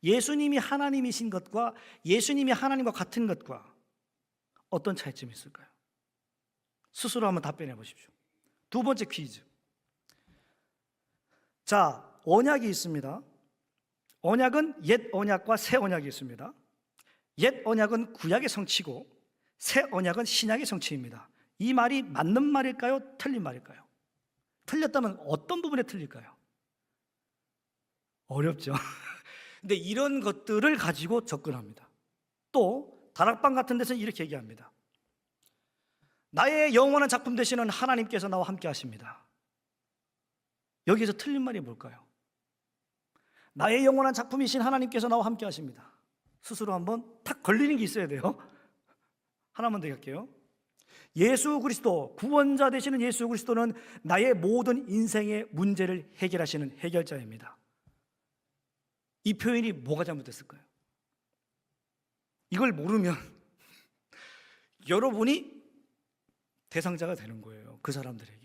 예수님이 하나님이신 것과 예수님이 하나님과 같은 것과 어떤 차이점이 있을까요? 스스로 한번 답변해 보십시오. 두 번째 퀴즈. 자, 언약이 있습니다. 언약은 옛 언약과 새 언약이 있습니다. 옛 언약은 구약의 성취고 새 언약은 신약의 성취입니다. 이 말이 맞는 말일까요? 틀린 말일까요? 틀렸다면 어떤 부분에 틀릴까요? 어렵죠. 근데 이런 것들을 가지고 접근합니다. 또 다락방 같은 데서는 이렇게 얘기합니다. 나의 영원한 작품 되시는 하나님께서 나와 함께 하십니다. 여기서 틀린 말이 뭘까요? 나의 영원한 작품이신 하나님께서 나와 함께 하십니다. 스스로 한번 탁 걸리는 게 있어야 돼요. 하나만 더 할게요. 예수 그리스도, 구원자 되시는 예수 그리스도는 나의 모든 인생의 문제를 해결하시는 해결자입니다. 이 표현이 뭐가 잘못됐을까요? 이걸 모르면 여러분이 대상자가 되는 거예요. 그 사람들에게.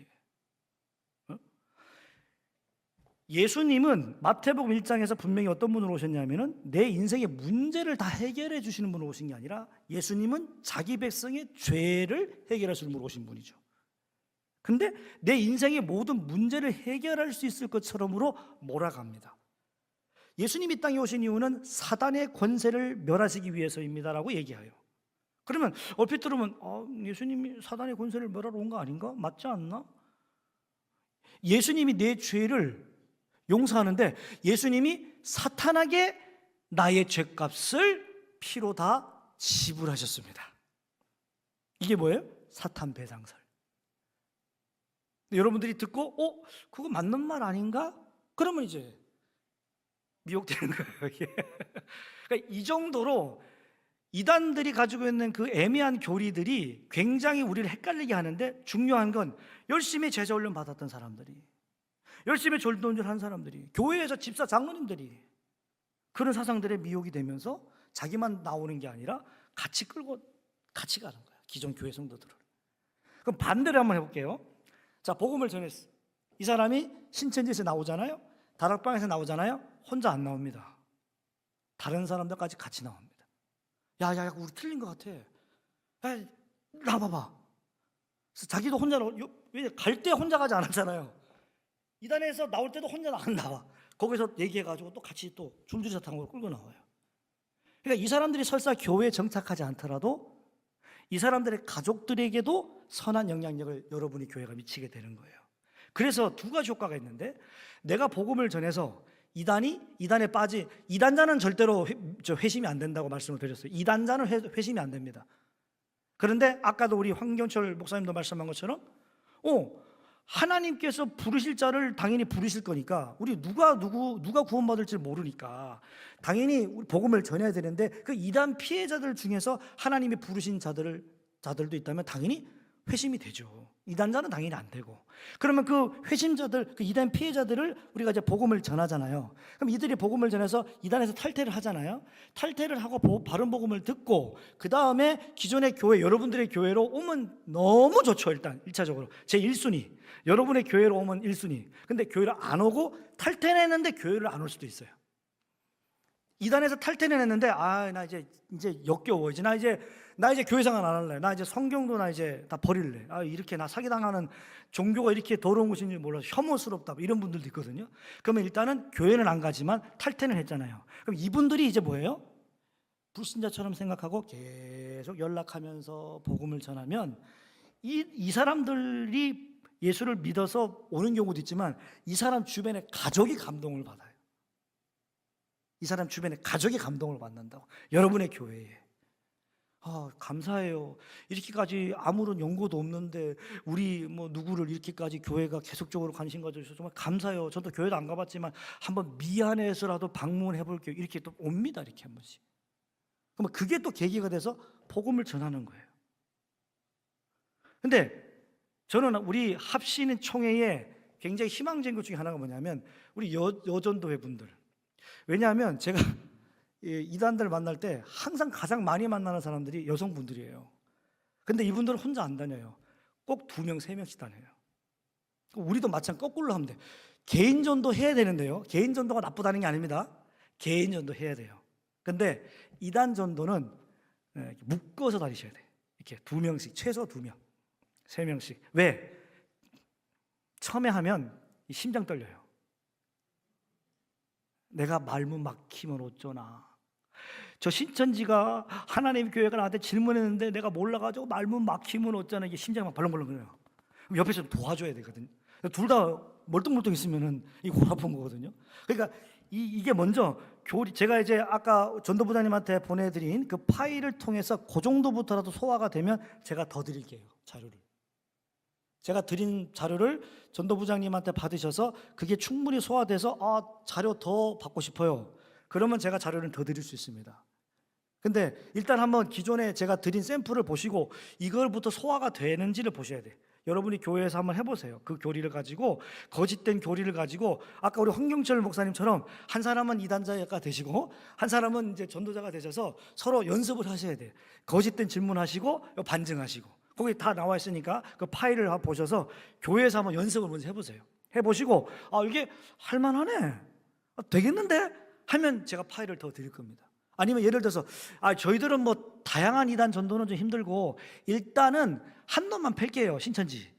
예수님은 마태복음 1장에서 분명히 어떤 분으로 오셨냐면은 내 인생의 문제를 다 해결해 주시는 분으로 오신 게 아니라 예수님은 자기 백성의 죄를 해결하시는 분으로 오신 분이죠. 근데 내 인생의 모든 문제를 해결할 수 있을 것처럼으로 몰아갑니다. 예수님이 땅에 오신 이유는 사단의 권세를 멸하시기 위해서입니다라고 얘기해요. 그러면 얼핏 들으면 예수님이 사단의 권세를 멸하러 온 거 아닌가? 맞지 않나? 예수님이 내 죄를 용서하는데 예수님이 사탄에게 나의 죄값을 피로 다 지불하셨습니다. 이게 뭐예요? 사탄 배상설. 여러분들이 듣고 그거 맞는 말 아닌가? 그러면 이제 미혹되는 거예요. 그러니까 이 정도로 이단들이 가지고 있는 그 애매한 교리들이 굉장히 우리를 헷갈리게 하는데, 중요한 건 열심히 제자훈련 받았던 사람들이, 열심히 졸도운전한 사람들이, 교회에서 집사 장로님들이 그런 사상들에 미혹이 되면서 자기만 나오는 게 아니라 같이 끌고 같이 가는 거야, 기존 교회 성도들을. 그럼 반대로 한번 해볼게요. 자, 복음을 전했어. 이 사람이 신천지에서 나오잖아요. 다락방에서 나오잖아요. 혼자 안 나옵니다. 다른 사람들까지 같이 나옵니다. 야, 우리 틀린 것 같아. 야, 나와봐봐. 그래서 자기도 혼자, 갈 때 혼자 가지 않았잖아요. 이단에서 나올 때도 혼자 안 나와. 거기서 얘기해가지고 또 같이 또 줄줄이 사탕으로 끌고 나와요. 그러니까 이 사람들이 설사 교회에 정착하지 않더라도 이 사람들의 가족들에게도 선한 영향력을 여러분이 교회가 미치게 되는 거예요. 그래서 두 가지 효과가 있는데, 내가 복음을 전해서 이단에 빠지, 이단자는 절대로 회심이 안 된다고 말씀을 드렸어요. 이단자는 회심이 안 됩니다. 그런데 아까도 우리 황경철 목사님도 말씀한 것처럼 하나님께서 부르실 자를 당연히 부르실 거니까, 우리 누가 구원받을지 모르니까 당연히 우리 복음을 전해야 되는데, 그 이단 피해자들 중에서 하나님이 부르신 자들도 있다면 당연히 회심이 되죠. 이단자는 당연히 안 되고. 그러면 그 회심자들, 그 이단 피해자들을 우리가 이제 복음을 전하잖아요. 그럼 이들이 복음을 전해서 이단에서 탈퇴를 하잖아요. 탈퇴를 하고 바른 복음을 듣고 그 다음에 기존의 교회, 여러분들의 교회로 오면 너무 좋죠. 일단 1차적으로 제 1순위, 여러분의 교회로 오면 1순위. 근데 교회를 안 오고 탈퇴는 했는데 교회를 안 올 수도 있어요. 이단에서 탈퇴는 했는데 나 이제 역겨워. 나 이제 교회 생활 안 할래. 나 이제 성경도 나 이제 다 버릴래. 이렇게 나 사기당하는 종교가 이렇게 더러운 것인지 몰라서 혐오스럽다, 이런 분들도 있거든요. 그러면 일단은 교회는 안 가지만 탈퇴는 했잖아요. 그럼 이분들이 이제 뭐예요? 불신자처럼 생각하고 계속 연락하면서 복음을 전하면 이 사람들이 예수를 믿어서 오는 경우도 있지만 이 사람 주변에 가족이 감동을 받아요. 이 사람 주변에 가족이 감동을 받는다고. 여러분의 교회에. 감사해요. 이렇게까지 아무런 연고도 없는데 우리 누구를 이렇게까지 교회가 계속적으로 관심 가져주셔서 정말 감사해요. 저도 교회도 안 가봤지만 한번 미안해서라도 방문해 볼게요. 이렇게 또 옵니다. 이렇게 한 번씩. 그러면 그게 또 계기가 돼서 복음을 전하는 거예요. 근데 저는 우리 합신 총회에 굉장히 희망적인 것 중에 하나가 뭐냐면 우리 여전도회 분들. 왜냐하면 제가 이단들 만날 때 항상 가장 많이 만나는 사람들이 여성분들이에요. 근데 이분들은 혼자 안 다녀요. 꼭 2명, 3명씩 다녀요. 우리도 마찬가지, 거꾸로 하면 돼. 개인 전도 해야 되는데요. 개인 전도가 나쁘다는 게 아닙니다. 개인 전도 해야 돼요. 근데 이단 전도는 묶어서 다니셔야 돼요. 이렇게 2명씩, 최소 2명, 3명씩. 왜? 처음에 하면 심장 떨려요. 내가 말문 막히면 어쩌나. 저 신천지가 하나님 교회가 나한테 질문했는데 내가 몰라가지고 말문 막히면 어쩌나. 이게 심장이 막 벌렁벌렁거려요. 옆에서 좀 도와줘야 되거든요. 둘 다 멀뚱멀뚱 있으면은 이게 골 아픈 거거든요. 그러니까 이게 먼저 제가 이제 아까 전도부장님한테 보내드린 그 파일을 통해서 그 정도부터라도 소화가 되면 제가 더 드릴게요. 자료를. 제가 드린 자료를 전도부장님한테 받으셔서 그게 충분히 소화돼서 자료 더 받고 싶어요. 그러면 제가 자료를 더 드릴 수 있습니다. 근데 일단 한번 기존에 제가 드린 샘플을 보시고 이걸부터 소화가 되는지를 보셔야 돼요. 여러분이 교회에서 한번 해보세요. 그 교리를 가지고, 거짓된 교리를 가지고, 아까 우리 황경철 목사님처럼 한 사람은 이단자가 되시고 한 사람은 이제 전도자가 되셔서 서로 연습을 하셔야 돼요. 거짓된 질문하시고 반증하시고. 거기 다 나와 있으니까 그 파일을 보셔서 교회에서 한번 연습을 먼저 해보세요. 해보시고 이게 할만하네, 되겠는데 하면 제가 파일을 더 드릴 겁니다. 아니면 예를 들어서 저희들은 다양한 이단 전도는 좀 힘들고 일단은 한 놈만 팰게요, 신천지.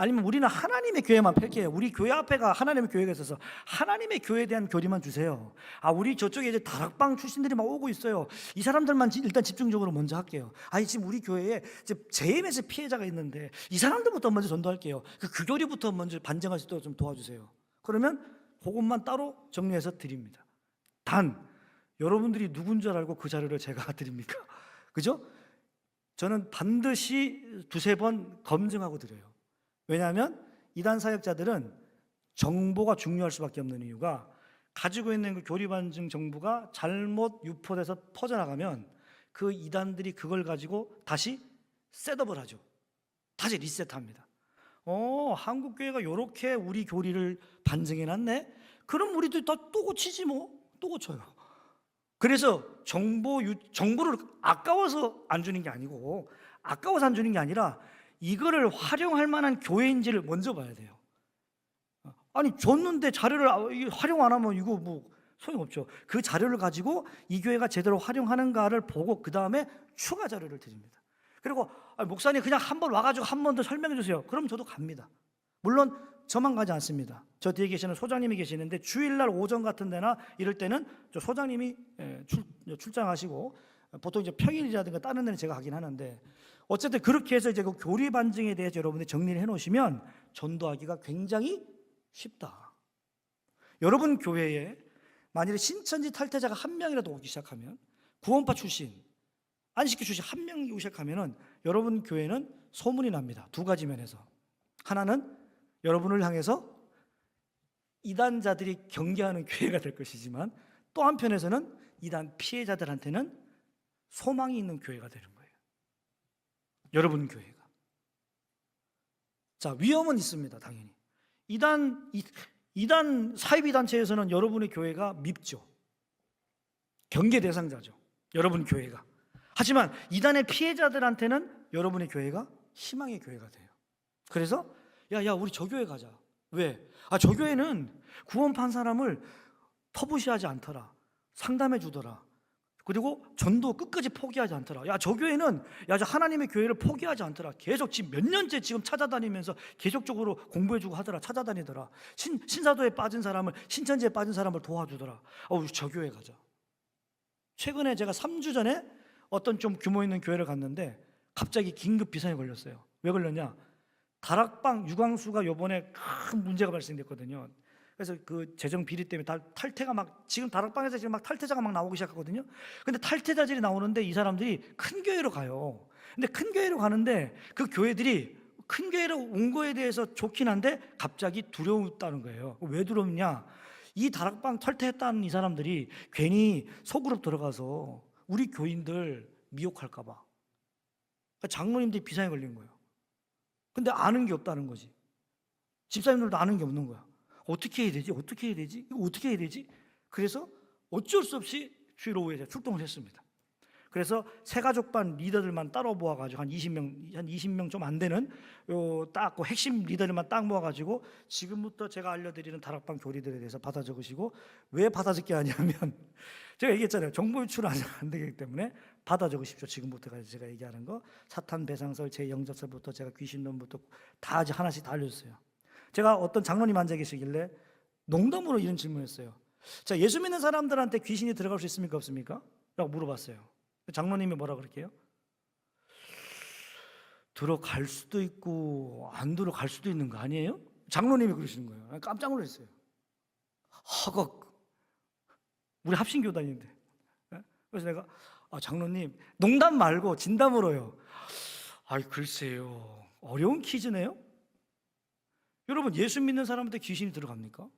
아니면 우리는 하나님의 교회만 팰게요. 우리 교회 앞에가 하나님의 교회가 있어서 하나님의 교회에 대한 교리만 주세요. 우리 저쪽에 이제 다락방 출신들이 막 오고 있어요. 이 사람들만 일단 집중적으로 먼저 할게요. 지금 우리 교회에 JMS 피해자가 있는데 이 사람들부터 먼저 전도할게요. 그 교리부터 먼저 반증할 수 있도록 좀 도와주세요. 그러면 그것만 따로 정리해서 드립니다. 단 여러분들이 누군 줄 알고 그 자료를 제가 드립니까? 그죠? 저는 반드시 2-3번 검증하고 드려요. 왜냐하면 이단 사역자들은 정보가 중요할 수밖에 없는 이유가 가지고 있는 그 교리반증 정보가 잘못 유포돼서 퍼져나가면 그 이단들이 그걸 가지고 다시 셋업을 하죠. 다시 리셋합니다. 한국교회가 이렇게 우리 교리를 반증해놨네? 그럼 우리도 또 고치지 뭐. 또 고쳐요. 그래서 정보를 아까워서 안 주는 게 아니고, 아까워서 안 주는 게 아니라 이거를 활용할 만한 교회인지를 먼저 봐야 돼요. 줬는데 자료를 활용 안 하면 이거 뭐 소용없죠. 그 자료를 가지고 이 교회가 제대로 활용하는가를 보고 그 다음에 추가 자료를 드립니다. 그리고 목사님 그냥 한번 와가지고 한 번 더 설명해 주세요. 그럼 저도 갑니다. 물론 저만 가지 않습니다. 저 뒤에 계시는 소장님이 계시는데 주일날 오전 같은 데나 이럴 때는 저 소장님이 출장하시고, 보통 이제 평일이라든가 다른 데는 제가 가긴 하는데, 어쨌든 그렇게 해서 이제 그 교리 반증에 대해서 여러분들이 정리를 해 놓으시면 전도하기가 굉장히 쉽다. 여러분 교회에 만일에 신천지 탈퇴자가 한 명이라도 오기 시작하면, 구원파 출신, 안식교 출신 한 명이 오기 시작하면은 여러분 교회는 소문이 납니다. 2가지 면에서. 하나는 여러분을 향해서 이단자들이 경계하는 교회가 될 것이지만, 또 한편에서는 이단 피해자들한테는 소망이 있는 교회가 되는 거예요. 여러분 교회가. 자, 위험은 있습니다. 당연히. 이단 사이비단체에서는 여러분의 교회가 밉죠. 경계 대상자죠. 여러분 교회가. 하지만 이단의 피해자들한테는 여러분의 교회가 희망의 교회가 돼요. 그래서 야 우리 저 교회 가자. 왜? 저 교회는 구원판 사람을 터부시하지 않더라. 상담해 주더라. 그리고 전도 끝까지 포기하지 않더라. 저 교회는 저 하나님의 교회를 포기하지 않더라. 계속 지금 몇 년째 지금 찾아다니면서 계속적으로 공부해주고 하더라. 찾아다니더라. 신사도에 빠진 사람을, 신천지에 빠진 사람을 도와주더라. 저 교회 가자. 최근에 제가 3주 전에 어떤 좀 규모 있는 교회를 갔는데 갑자기 긴급 비상이 걸렸어요. 왜 걸렸냐? 다락방 유광수가 요번에 큰 문제가 발생됐거든요. 그래서 그 재정 비리 때문에 탈퇴가 지금 다락방에서 지금 탈퇴자가 나오기 시작하거든요. 근데 탈퇴자들이 나오는데 이 사람들이 큰 교회로 가요. 근데 큰 교회로 가는데 그 교회들이 큰 교회로 온 거에 대해서 좋긴 한데 갑자기 두려웠다는 거예요. 왜 두렵냐? 이 다락방 탈퇴했다는 이 사람들이 괜히 소그룹 들어가서 우리 교인들 미혹할까 봐. 그러니까 장로님들이 비상에 걸린 거예요. 근데 아는 게 없다는 거지. 집사님들도 아는 게 없는 거야. 어떻게 해야 되지? 어떻게 해야 되지? 이거 어떻게 해야 되지? 그래서 어쩔 수 없이 주일 오후에 출동을 했습니다. 그래서 새가족반 리더들만 따로 모아가지고 한 20명 좀 안 되는 딱 그 핵심 리더들만 딱 모아가지고 지금부터 제가 알려드리는 다락방 교리들에 대해서 받아 적으시고, 왜 받아 적게 하냐면 제가 얘기했잖아요. 정보 유출은 안 되기 때문에 받아 적으십시오. 지금부터까지 제가 얘기하는 거, 사탄 배상설, 제0접설부터 제가 귀신론부터 다 하나씩 다 알려주세요. 제가 어떤 장로님 앉아 계시길래 농담으로 이런 질문했어요. 자, 예수 믿는 사람들한테 귀신이 들어갈 수 있습니까 없습니까? 라고 물어봤어요. 장로님이 뭐라 그럴게요? 들어갈 수도 있고 안 들어갈 수도 있는 거 아니에요? 장로님이 그러시는 거예요. 깜짝 놀랐어요. 허걱, 우리 합신교단인데. 그래서 내가 장로님 농담 말고 진담으로요. 글쎄요, 어려운 퀴즈네요. 여러분, 예수 믿는 사람한테 귀신이 들어갑니까?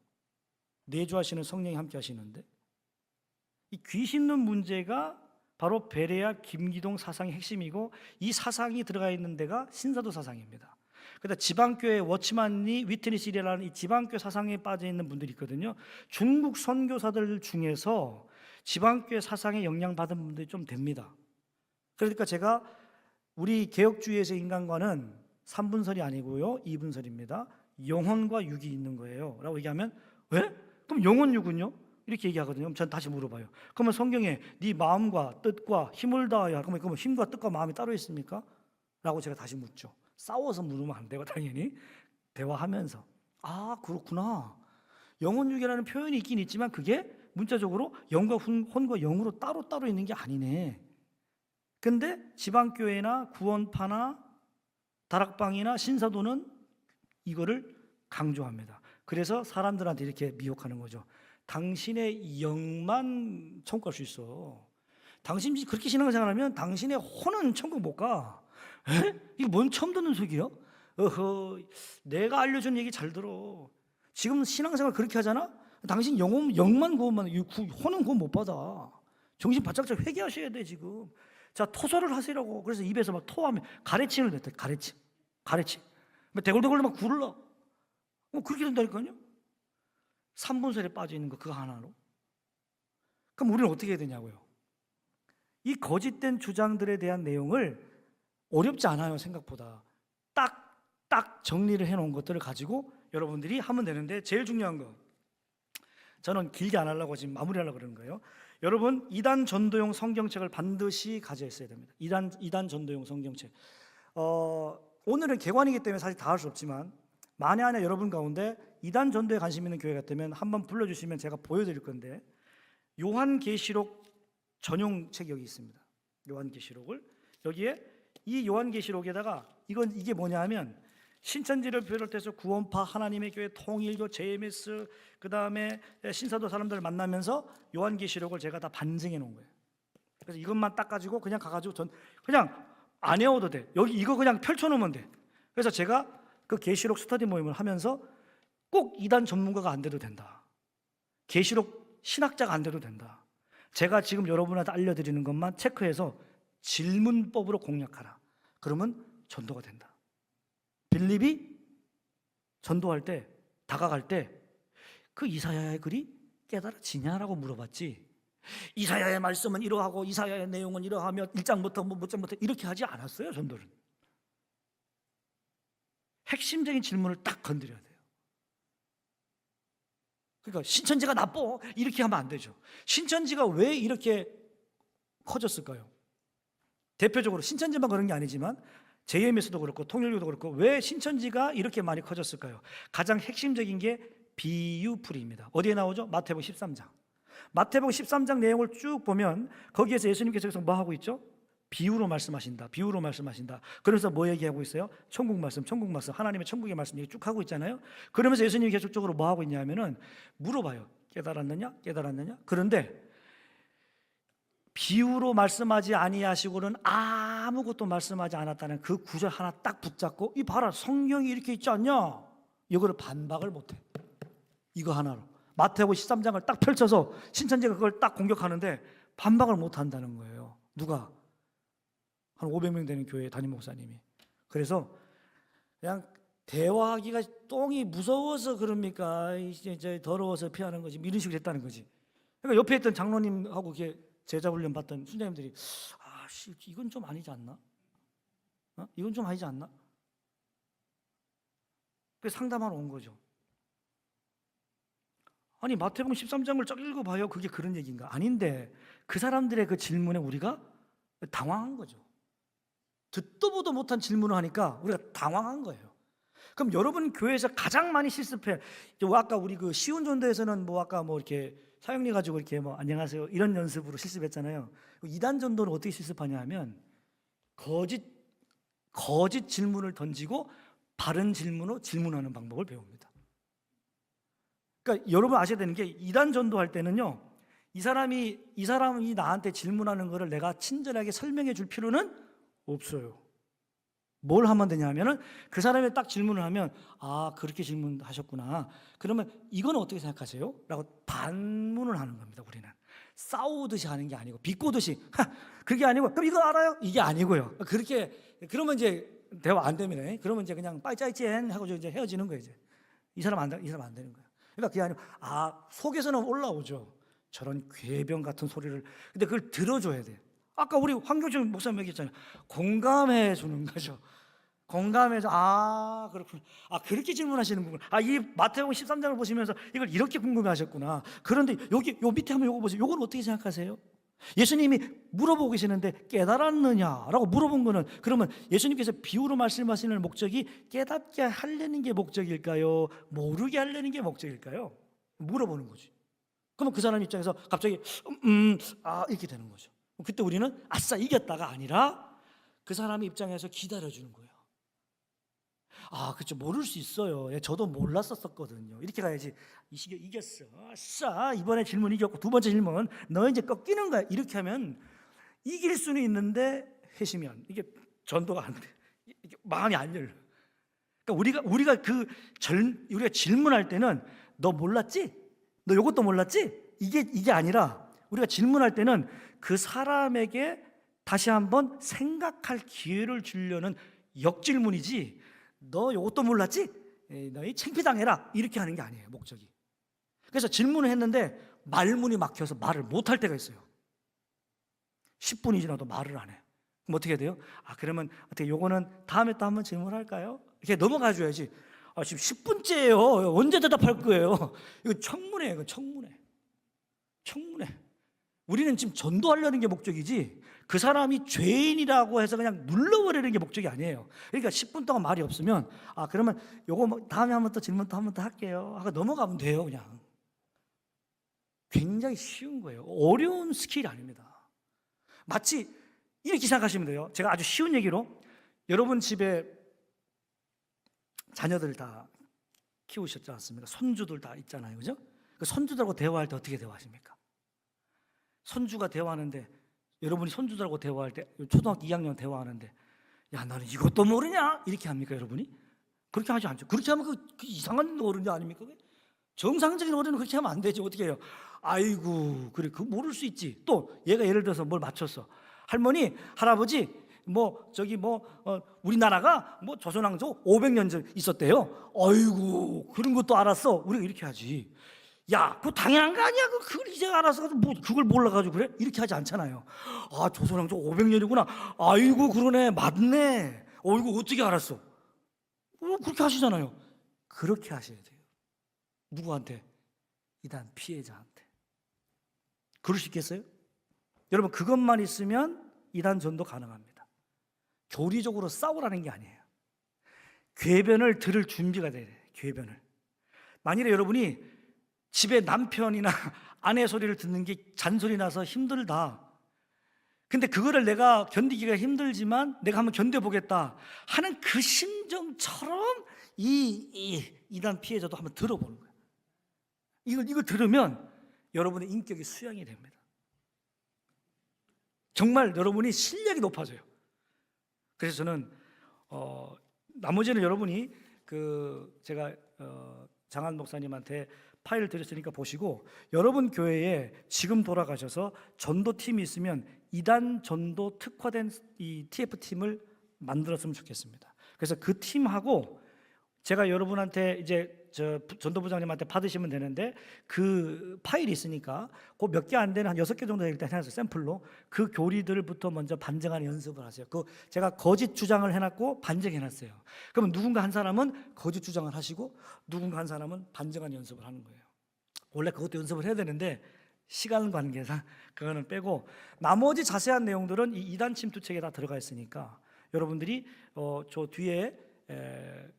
내주하시는 성령이 함께 하시는데. 이 귀신론 문제가 바로 베레아 김기동 사상의 핵심이고, 이 사상이 들어가 있는 데가 신사도 사상입니다. 그러다 지방교회 워치만리 위트니스라는 이 지방교회 사상에 빠져 있는 분들이 있거든요. 중국 선교사들 중에서 지방교회 사상에 영향받은 분들이 좀 됩니다. 그러니까 제가 우리 개혁주의에서 인간과는 3분설이 아니고요 2분설입니다. 영혼과 육이 있는 거예요 라고 얘기하면, 왜? 그럼 영혼 육은요? 이렇게 얘기하거든요. 그럼 전 다시 물어봐요. 그러면 성경에 네 마음과 뜻과 힘을 다하여, 그러면 힘과 뜻과 마음이 따로 있습니까? 라고 제가 다시 묻죠. 싸워서 물으면 안 되고 당연히 대화하면서 아 그렇구나. 영혼육이라는 표현이 있긴 있지만 그게 문자적으로 영과 혼과 영으로 따로따로 있는 게 아니네. 근데 지방교회나 구원파나 다락방이나 신사도는 이거를 강조합니다. 그래서 사람들한테 이렇게 미혹하는 거죠. 당신의 영만 천국 갈 수 있어. 당신이 그렇게 신앙생활하면 당신의 혼은 천국 못 가. 에? 이거 뭔 처음 듣는 소리야? 어허, 내가 알려준 얘기 잘 들어. 지금 신앙생활 그렇게 하잖아? 당신 영만 구원만, 혼은 구원 못 받아. 정신 바짝짝 회개하셔야 돼, 지금. 자, 토설을 하시라고. 그래서 입에서 막 토하면 가래침을 냈대, 가래침. 대골대골 막 굴러. 그렇게 된다니까요? 3분설에 빠져 있는 거 그거 하나로. 그럼 우리는 어떻게 해야 되냐고요? 이 거짓된 주장들에 대한 내용을 어렵지 않아요, 생각보다. 딱 정리를 해놓은 것들을 가지고 여러분들이 하면 되는데, 제일 중요한 거, 저는 길게 안 하려고 지금 마무리하려고 그러는 거예요. 여러분, 이단 전도용 성경책을 반드시 가져야 있어야 됩니다. 이단 전도용 성경책. 오늘은 개관이기 때문에 사실 다 할 수 없지만, 만에 하나 여러분 가운데 이단 전도에 관심 있는 교회가 있다면 한번 불러주시면 제가 보여드릴 건데, 요한계시록 전용 책이 여기 있습니다. 요한계시록을 여기에 이 요한계시록에다가 이게 뭐냐 하면 신천지를 비롯해서 구원파, 하나님의 교회, 통일교, JMS, 그 다음에 신사도 사람들을 만나면서 요한계시록을 제가 다 반증해 놓은 거예요. 그래서 이것만 딱 가지고 그냥 가가지고 그냥 안 외워도 돼. 여기 이거 그냥 펼쳐놓으면 돼. 그래서 제가 그 계시록 스터디 모임을 하면서 꼭 이단 전문가가 안 돼도 된다. 계시록 신학자가 안 돼도 된다. 제가 지금 여러분한테 알려드리는 것만 체크해서 질문법으로 공략하라. 그러면 전도가 된다. 빌립이 전도할 때, 다가갈 때 그 이사야의 글이 깨달아지냐라고 물어봤지, 이사야의 말씀은 이러하고 이사야의 내용은 이러하며 1장부터 뭐 5장부터 이렇게 하지 않았어요. 전도는 핵심적인 질문을 딱 건드려야 돼요. 그러니까 신천지가 나빠 이렇게 하면 안 되죠. 신천지가 왜 이렇게 커졌을까요? 대표적으로 신천지만 그런 게 아니지만 JMS도 그렇고 통일교도 그렇고 왜 신천지가 이렇게 많이 커졌을까요? 가장 핵심적인 게 비유풀이입니다. 어디에 나오죠? 마태복음 13장. 마태복음 13장 내용을 쭉 보면 거기에서 예수님께서 계속 뭐 하고 있죠? 비유로 말씀하신다. 비유로 말씀하신다. 그래서 뭐 얘기하고 있어요? 천국 말씀, 하나님의 천국의 말씀 얘기 쭉 하고 있잖아요. 그러면서 예수님이 계속적으로 뭐 하고 있냐면은 물어봐요. 깨달았느냐? 그런데 비유로 말씀하지 아니하시고는 아무것도 말씀하지 않았다는 그 구절 하나 딱 붙잡고, 이 봐라, 성경이 이렇게 있지 않냐? 이거를 반박을 못해. 이거 하나로 마태복음 13장을 딱 펼쳐서 신천지가 그걸 딱 공격하는데 반박을 못한다는 거예요. 누가? 한 500명 되는 교회 담임 목사님이. 그래서 그냥 대화하기가 똥이 무서워서 그럽니까? 이제 더러워서 피하는 거지, 이런 식으로 했다는 거지. 그러니까 옆에 있던 장로님하고 이렇게 제자 훈련 받던 순장님들이 이건 좀 아니지 않나? 이건 좀 아니지 않나? 그래서 상담하러 온 거죠. 아니, 마태복음 13장을 쫙 읽어봐요. 그게 그런 얘기인가? 아닌데 그 사람들의 그 질문에 우리가 당황한 거죠. 듣도 보도 못한 질문을 하니까 우리가 당황한 거예요. 그럼 여러분 교회에서 가장 많이 실습해, 아까 우리 그 쉬운 전도에서는 뭐 아까 뭐 이렇게 사역리 가지고 이렇게 뭐 안녕하세요 이런 연습으로 실습했잖아요. 이단 전도는 어떻게 실습하냐 하면 거짓 질문을 던지고 바른 질문으로 질문하는 방법을 배웁니다. 그러니까 여러분 아셔야 되는 게, 이단 전도할 때는요, 이 사람이 나한테 질문하는 거를 내가 친절하게 설명해 줄 필요는 없어요. 뭘 하면 되냐 하면은 그 사람이 딱 질문을 하면 그렇게 질문하셨구나. 그러면 이건 어떻게 생각하세요? 라고 반문을 하는 겁니다. 우리는 싸우듯이 하는 게 아니고 비꼬듯이 그게 아니고 그럼 이거 알아요? 이게 아니고요. 그러면 이제 대화 안 됩니다. 그러면 이제 그냥 빠이짜이젠 하고 이제 헤어지는 거예요. 이제 이 사람 안 되는 거예요. 그러니까 그게 아니고 속에서는 올라오죠. 저런 괴병 같은 소리를. 근데 그걸 들어줘야 돼. 아까 우리 황교준 목사님 얘기했잖아요. 공감해 주는 거죠. 공감해서 그렇구나. 그렇게 질문하시는구나. 이 마태복음 13장을 보시면서 이걸 이렇게 궁금해하셨구나. 그런데 요 밑에 한번 요거 보세요. 요건 어떻게 생각하세요? 예수님이 물어보고 계시는데 깨달았느냐라고 물어본 거는, 그러면 예수님께서 비유로 말씀하시는 목적이 깨닫게 하려는 게 목적일까요? 모르게 하려는 게 목적일까요? 물어보는 거지. 그러면 그 사람 입장에서 갑자기 이렇게 되는 거죠. 그때 우리는 아싸 이겼다가 아니라 그 사람 입장에서 기다려주는 거예요. 그렇죠, 모를 수 있어요. 저도 몰랐었거든요. 이렇게 가야지. 이 시기에 이겼어. 아싸, 이번에 질문 이겼고 두 번째 질문 너 이제 꺾이는 거야. 이렇게 하면 이길 수는 있는데 회심이면 이게 전도가 안 돼. 이게 마음이 안 열려. 그러니까 우리가 우리가 질문할 때는 너 몰랐지? 너 이것도 몰랐지? 이게 아니라 우리가 질문할 때는 그 사람에게 다시 한번 생각할 기회를 주려는 역질문이지, 너 이것도 몰랐지? 너희 창피당해라, 이렇게 하는 게 아니에요, 목적이. 그래서 질문을 했는데 말문이 막혀서 말을 못할 때가 있어요. 10분이 지나도 말을 안 해. 그럼 어떻게 돼요? 그러면 어떻게 요거는 다음에 또 한번 질문할까요? 이렇게 넘어가 줘야지. 지금 10분째예요. 언제 대답할 거예요? 이거 청문회예요. 이거 청문회. 우리는 지금 전도하려는 게 목적이지 그 사람이 죄인이라고 해서 그냥 눌러버리는 게 목적이 아니에요. 그러니까 10분 동안 말이 없으면 그러면 요거 다음에 한번 또 질문 또 한번 더 할게요 하고 넘어가면 돼요. 그냥 굉장히 쉬운 거예요. 어려운 스킬이 아닙니다. 마치 이렇게 생각하시면 돼요. 제가 아주 쉬운 얘기로, 여러분 집에 자녀들 다 키우셨지 않습니까? 손주들 다 있잖아요, 그죠? 그 손주들하고 대화할 때 어떻게 대화하십니까? 손주가 대화하는데, 여러분이 손주들하고 대화할 때, 초등학교 2학년 대화하는데, 야 너는 이것도 모르냐? 이렇게 합니까, 여러분이? 그렇게 하지 않죠. 그렇게 하면 그 이상한 어른이 아닙니까? 정상적인 어른은 그렇게 하면 안 되죠. 어떻게 해요? 아이고, 그래, 그거 모를 수 있지. 또 얘가 예를 들어서 뭘 맞췄어. 할머니, 할아버지, 우리나라가 조선왕조 500년 전 있었대요. 아이고, 그런 것도 알았어. 우리가 이렇게 하지. 야, 그거 당연한 거 아니야? 그걸 이제 알아서 그걸 몰라가지고 그래? 이렇게 하지 않잖아요. 조선왕조 500년이구나. 아이고, 그러네, 맞네. 이거 어떻게 알았어? 그렇게 하시잖아요. 그렇게 하셔야 돼요. 누구한테? 이단 피해자한테. 그럴 수 있겠어요? 여러분, 그것만 있으면 이단 전도 가능합니다. 교리적으로 싸우라는 게 아니에요. 궤변을 들을 준비가 돼야 돼요. 궤변을. 만일에 여러분이 집에 남편이나 아내 소리를 듣는 게 잔소리 나서 힘들다, 근데 그거를 내가 견디기가 힘들지만 내가 한번 견뎌보겠다 하는 그 심정처럼 이단 피해자도 한번 들어보는 거예요. 이걸 들으면 여러분의 인격이 수양이 됩니다. 정말 여러분이 실력이 높아져요. 그래서 저는 나머지는 여러분이 제가 장한 목사님한테 파일을 드렸으니까 보시고, 여러분 교회에 지금 돌아가셔서 전도팀이 있으면 이단 전도 특화된 이 TF팀을 만들었으면 좋겠습니다. 그래서 그 팀하고 제가 여러분한테 이제 전도부장님한테 받으시면 되는데, 그 파일이 있으니까 그 몇 개 안 되는 한 6개 정도 일단 해놨어요. 샘플로. 그 교리들부터 먼저 반증하는 연습을 하세요. 제가 거짓 주장을 해놨고 반증해놨어요. 그러면 누군가 한 사람은 거짓 주장을 하시고 누군가 한 사람은 반증하는 연습을 하는 거예요. 원래 그것도 연습을 해야 되는데 시간 관계상 그거는 빼고, 나머지 자세한 내용들은 이 이단 침투책에 다 들어가 있으니까 여러분들이 저 뒤에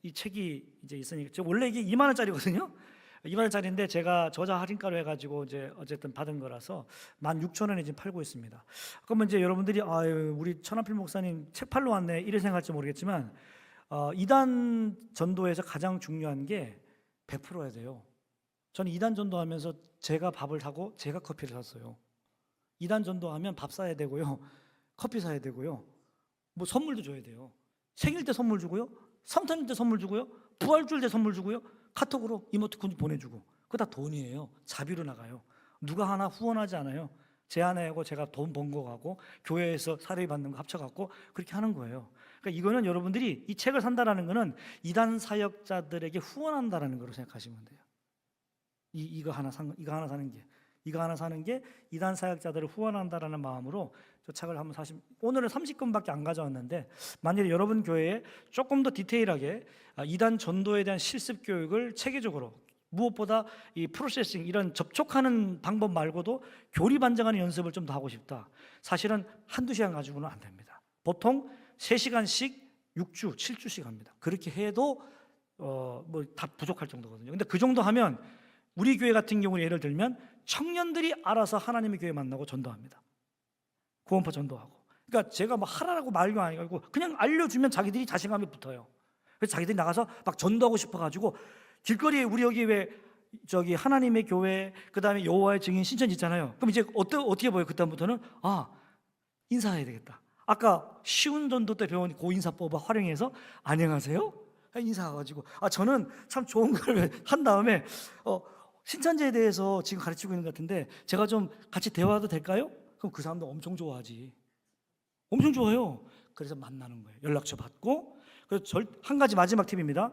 이 책이 이제 있으니까, 원래 이게 2만 원짜리거든요. 2만 원짜리인데 제가 저자 할인가로 해가지고 이제 어쨌든 받은 거라서 16,000원에 지금 팔고 있습니다. 그러면 이제 여러분들이 우리 천하필 목사님 책 팔러 왔네 이래 생각할지 모르겠지만, 이단 전도에서 가장 중요한 게 100%여야 돼요. 저는 이단 전도하면서 제가 밥을 사고 제가 커피를 샀어요. 이단 전도하면 밥 사야 되고요, 커피 사야 되고요, 선물도 줘야 돼요. 생일 때 선물 주고요, 성탄절 때 선물 주고요, 부활주일 때 선물 주고요, 카톡으로 이모티콘 보내주고, 그거 다 돈이에요. 자비로 나가요. 누가 하나 후원하지 않아요. 제 아내하고 제가 돈 번 거 가고 교회에서 사례 받는 거 합쳐갖고 그렇게 하는 거예요. 그러니까 이거는 여러분들이 이 책을 산다라는 거는 이단 사역자들에게 후원한다라는 거로 생각하시면 돼요. 이거 하나 사는 게 이단 사역자들을 후원한다라는 마음으로 저 책을 한번 사시면, 오늘은 30권밖에 안 가져왔는데 만약에 여러분 교회에 조금 더 디테일하게 이단 전도에 대한 실습 교육을 체계적으로 무엇보다 이 프로세싱, 이런 접촉하는 방법 말고도 교리 반증하는 연습을 좀 더 하고 싶다. 사실은 한두 시간 가지고는 안 됩니다. 보통 3시간씩 6주, 7주씩 합니다. 그렇게 해도 뭐 다 부족할 정도거든요. 근데 그 정도 하면 우리 교회 같은 경우는 예를 들면 청년들이 알아서 하나님의 교회 만나고 전도합니다. 구원파 전도하고. 그러니까 제가 뭐 하라고 말도 아니고 그냥 알려주면 자기들이 자신감이 붙어요. 그래서 자기들이 나가서 막 전도하고 싶어가지고 길거리에 우리 여기 왜 저기 하나님의 교회, 그 다음에 여호와의 증인 신천지 있잖아요. 그럼 이제 어떻게 보여요? 그다음부터는 인사해야 되겠다. 아까 쉬운 전도 때 배운 고인사법을 활용해서 안녕하세요? 인사해가지고 저는 참 좋은 걸 한 다음에 신천지에 대해서 지금 가르치고 있는 것 같은데 제가 좀 같이 대화도 될까요? 그럼 그 사람도 엄청 좋아하지. 엄청 좋아요. 그래서 만나는 거예요. 연락처 받고. 그래서 한 가지 마지막 팁입니다.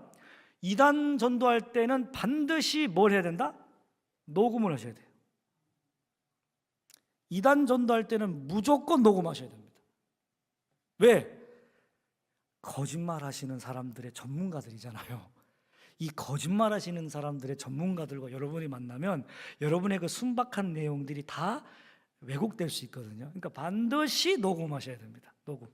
이단 전도할 때는 반드시 뭘 해야 된다? 녹음을 하셔야 돼요. 이단 전도할 때는 무조건 녹음하셔야 됩니다. 왜? 거짓말 하시는 사람들의 전문가들이잖아요. 이 거짓말 하시는 사람들의 전문가들과 여러분이 만나면 여러분의 그 순박한 내용들이 다 왜곡될 수 있거든요. 그러니까 반드시 녹음하셔야 됩니다. 녹음.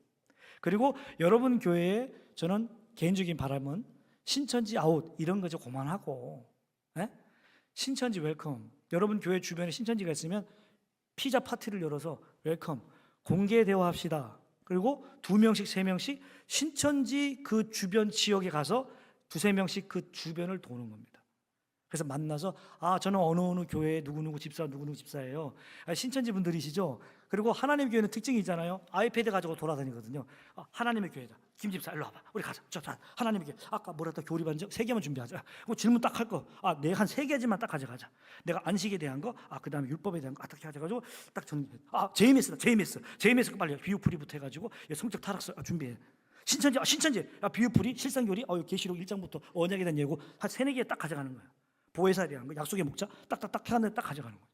그리고 여러분 교회에 저는 개인적인 바람은 신천지 아웃 이런 거 좀 그만하고, 신천지 웰컴. 여러분 교회 주변에 신천지가 있으면 피자 파티를 열어서 웰컴, 공개 대화합시다. 그리고 2명씩 3명씩 신천지 그 주변 지역에 가서 2-3명씩 그 주변을 도는 겁니다. 그래서 만나서 저는 어느 교회에 누구누구 집사 누구누구 집사예요. 신천지 분들이시죠? 그리고 하나님의 교회는 특징이 있잖아요. 아이패드 가지고 돌아다니거든요. 하나님의 교회다. 김 집사 일로 와봐. 우리 가자. 하나님의 교회. 아까 뭐랬다 교리 반증 3개만 준비하자. 그 질문 딱 할 거. 내 한 3개지만 딱 가져가자. 내가 안식에 대한 거, 그다음에 율법에 대한 거 딱 가져가지고 딱 정리해. JMS 빨리 비유풀이부터 해가지고 성적 타락서 준비해. 신천지 비유풀이 실상교리 계시록 1장부터 언약에 대한 예고 한 3-4개 딱 가져가는 거예요. 보혜사에 대한 거, 약속의 목자 딱딱딱 해가는데 딱 가져가는 거예요.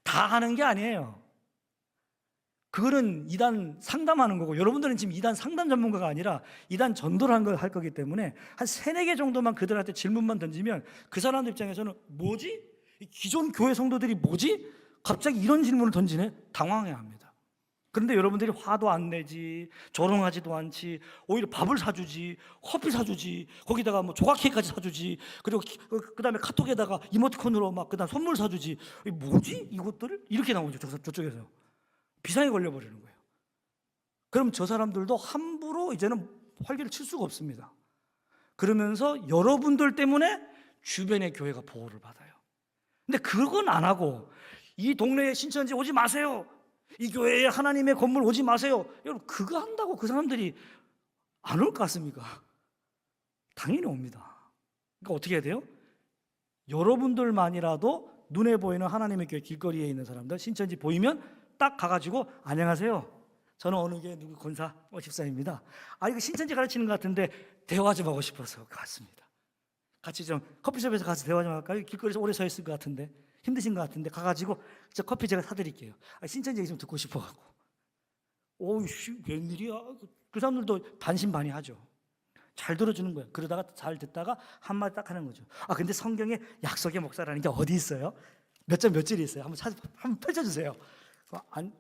다 하는 게 아니에요. 그거는 이단 상담하는 거고, 여러분들은 지금 이단 상담 전문가가 아니라 이단 전도를 할 거기 때문에 한 3-4개 정도만 그들한테 질문만 던지면 그 사람들 입장에서는 뭐지? 기존 교회 성도들이 뭐지? 갑자기 이런 질문을 던지네? 당황해야 합니다. 그런데 여러분들이 화도 안 내지, 조롱하지도 않지, 오히려 밥을 사주지, 커피 사주지, 거기다가 뭐 조각 케이크까지 사주지, 그리고 그 다음에 카톡에다가 이모티콘으로 막 그다음 선물 사주지. 뭐지? 이것들을? 이렇게 나오죠. 저쪽에서 비상에 걸려버리는 거예요. 그럼 저 사람들도 함부로 이제는 활개를 칠 수가 없습니다. 그러면서 여러분들 때문에 주변의 교회가 보호를 받아요. 근데 그건 안 하고 이 동네에 신천지 오지 마세요, 이 교회에 하나님의 건물 오지 마세요, 여러분 그거 한다고 그 사람들이 안 올 것 같습니까? 당연히 옵니다. 그러니까 어떻게 해야 돼요? 여러분들만이라도 눈에 보이는 하나님의 교회 길거리에 있는 사람들, 신천지 보이면 딱 가가지고 안녕하세요, 저는 어느 교회 누구 권사 집사입니다. 이거 신천지 가르치는 것 같은데 대화 좀 하고 싶어서 갔습니다. 같이 좀 커피숍에서 가서 대화 좀 할까요? 길거리에서 오래 서 있을 것 같은데 힘드신 것 같은데 가가지고 저 커피 제가 사드릴게요. 신천지 얘기 좀 듣고 싶어가지고. 웬일이야? 그 사람들도 반신반의하죠. 잘 들어주는 거예요. 그러다가 잘 듣다가 한마디 딱 하는 거죠. 근데 성경에 약속의 목사라는 게 어디 있어요? 몇 장 몇 절이 있어요? 한번 펼쳐주세요.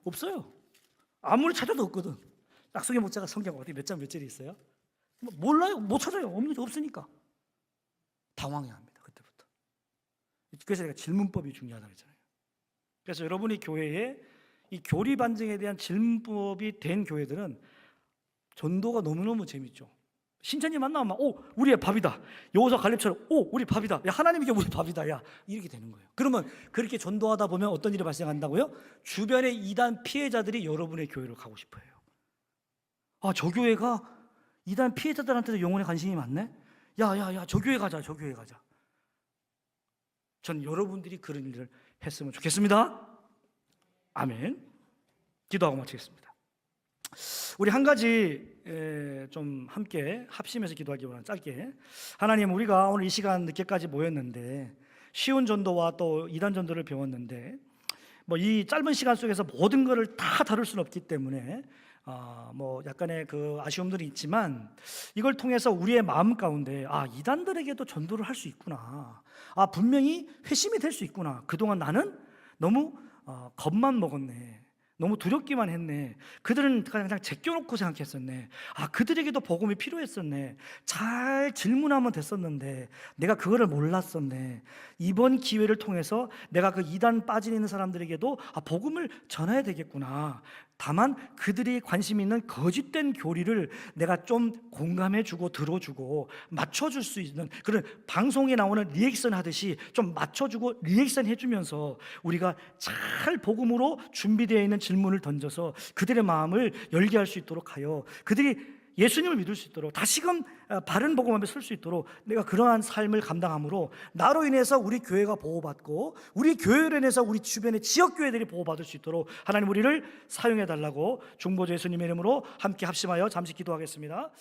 없어요. 아무리 찾아도 없거든. 약속의 목자가 성경 어디 몇 장 몇 절이 있어요? 몰라요. 못 찾아요. 없으니까. 당황해야 합니다. 그때부터. 그래서 제가 질문법이 중요하다고 했잖아요. 그래서 여러분이 교회에 이 교리 반증에 대한 질문법이 된 교회들은 전도가 너무너무 재밌죠. 신천지 만나면 우리의 밥이다. 여호수아 갈렙처럼 우리 밥이다. 야, 하나님이 우리 밥이다. 야, 이렇게 되는 거예요. 그러면 그렇게 전도하다 보면 어떤 일이 발생한다고요? 주변의 이단 피해자들이 여러분의 교회로 가고 싶어요. 저 교회가 이단 피해자들한테도 영혼에 관심이 많네. 야, 저 교회 가자. 전 여러분들이 그런 일을 했으면 좋겠습니다. 아멘. 기도하고 마치겠습니다. 우리 한 가지 좀 함께 합심해서 기도하기 원합니다. 짧게. 하나님, 우리가 오늘 이 시간 늦게까지 모였는데 쉬운 전도와 또 이단 전도를 배웠는데 이 짧은 시간 속에서 모든 것을 다 다룰 수는 없기 때문에 뭐 약간의 그 아쉬움들이 있지만 이걸 통해서 우리의 마음 가운데 이단들에게도 전도를 할 수 있구나. 분명히 회심이 될 수 있구나. 그동안 나는 너무 겁만 먹었네. 너무 두렵기만 했네. 그들은 그냥 제껴놓고 생각했었네. 그들에게도 복음이 필요했었네. 잘 질문하면 됐었는데 내가 그거를 몰랐었네. 이번 기회를 통해서 내가 그 이단 빠져 있는 사람들에게도 복음을 전해야 되겠구나. 다만 그들이 관심 있는 거짓된 교리를 내가 좀 공감해주고 들어주고 맞춰줄 수 있는 그런 방송에 나오는 리액션 하듯이 좀 맞춰주고 리액션 해주면서 우리가 잘 복음으로 준비되어 있는 질문을 던져서 그들의 마음을 열게 할 수 있도록 하여 그들이 예수님을 믿을 수 있도록 다시금 바른 복음 앞에 설 수 있도록 내가 그러한 삶을 감당함으로 나로 인해서 우리 교회가 보호받고 우리 교회로 인해서 우리 주변의 지역교회들이 보호받을 수 있도록 하나님 우리를 사용해 달라고 중보자 예수님의 이름으로 함께 합심하여 잠시 기도하겠습니다.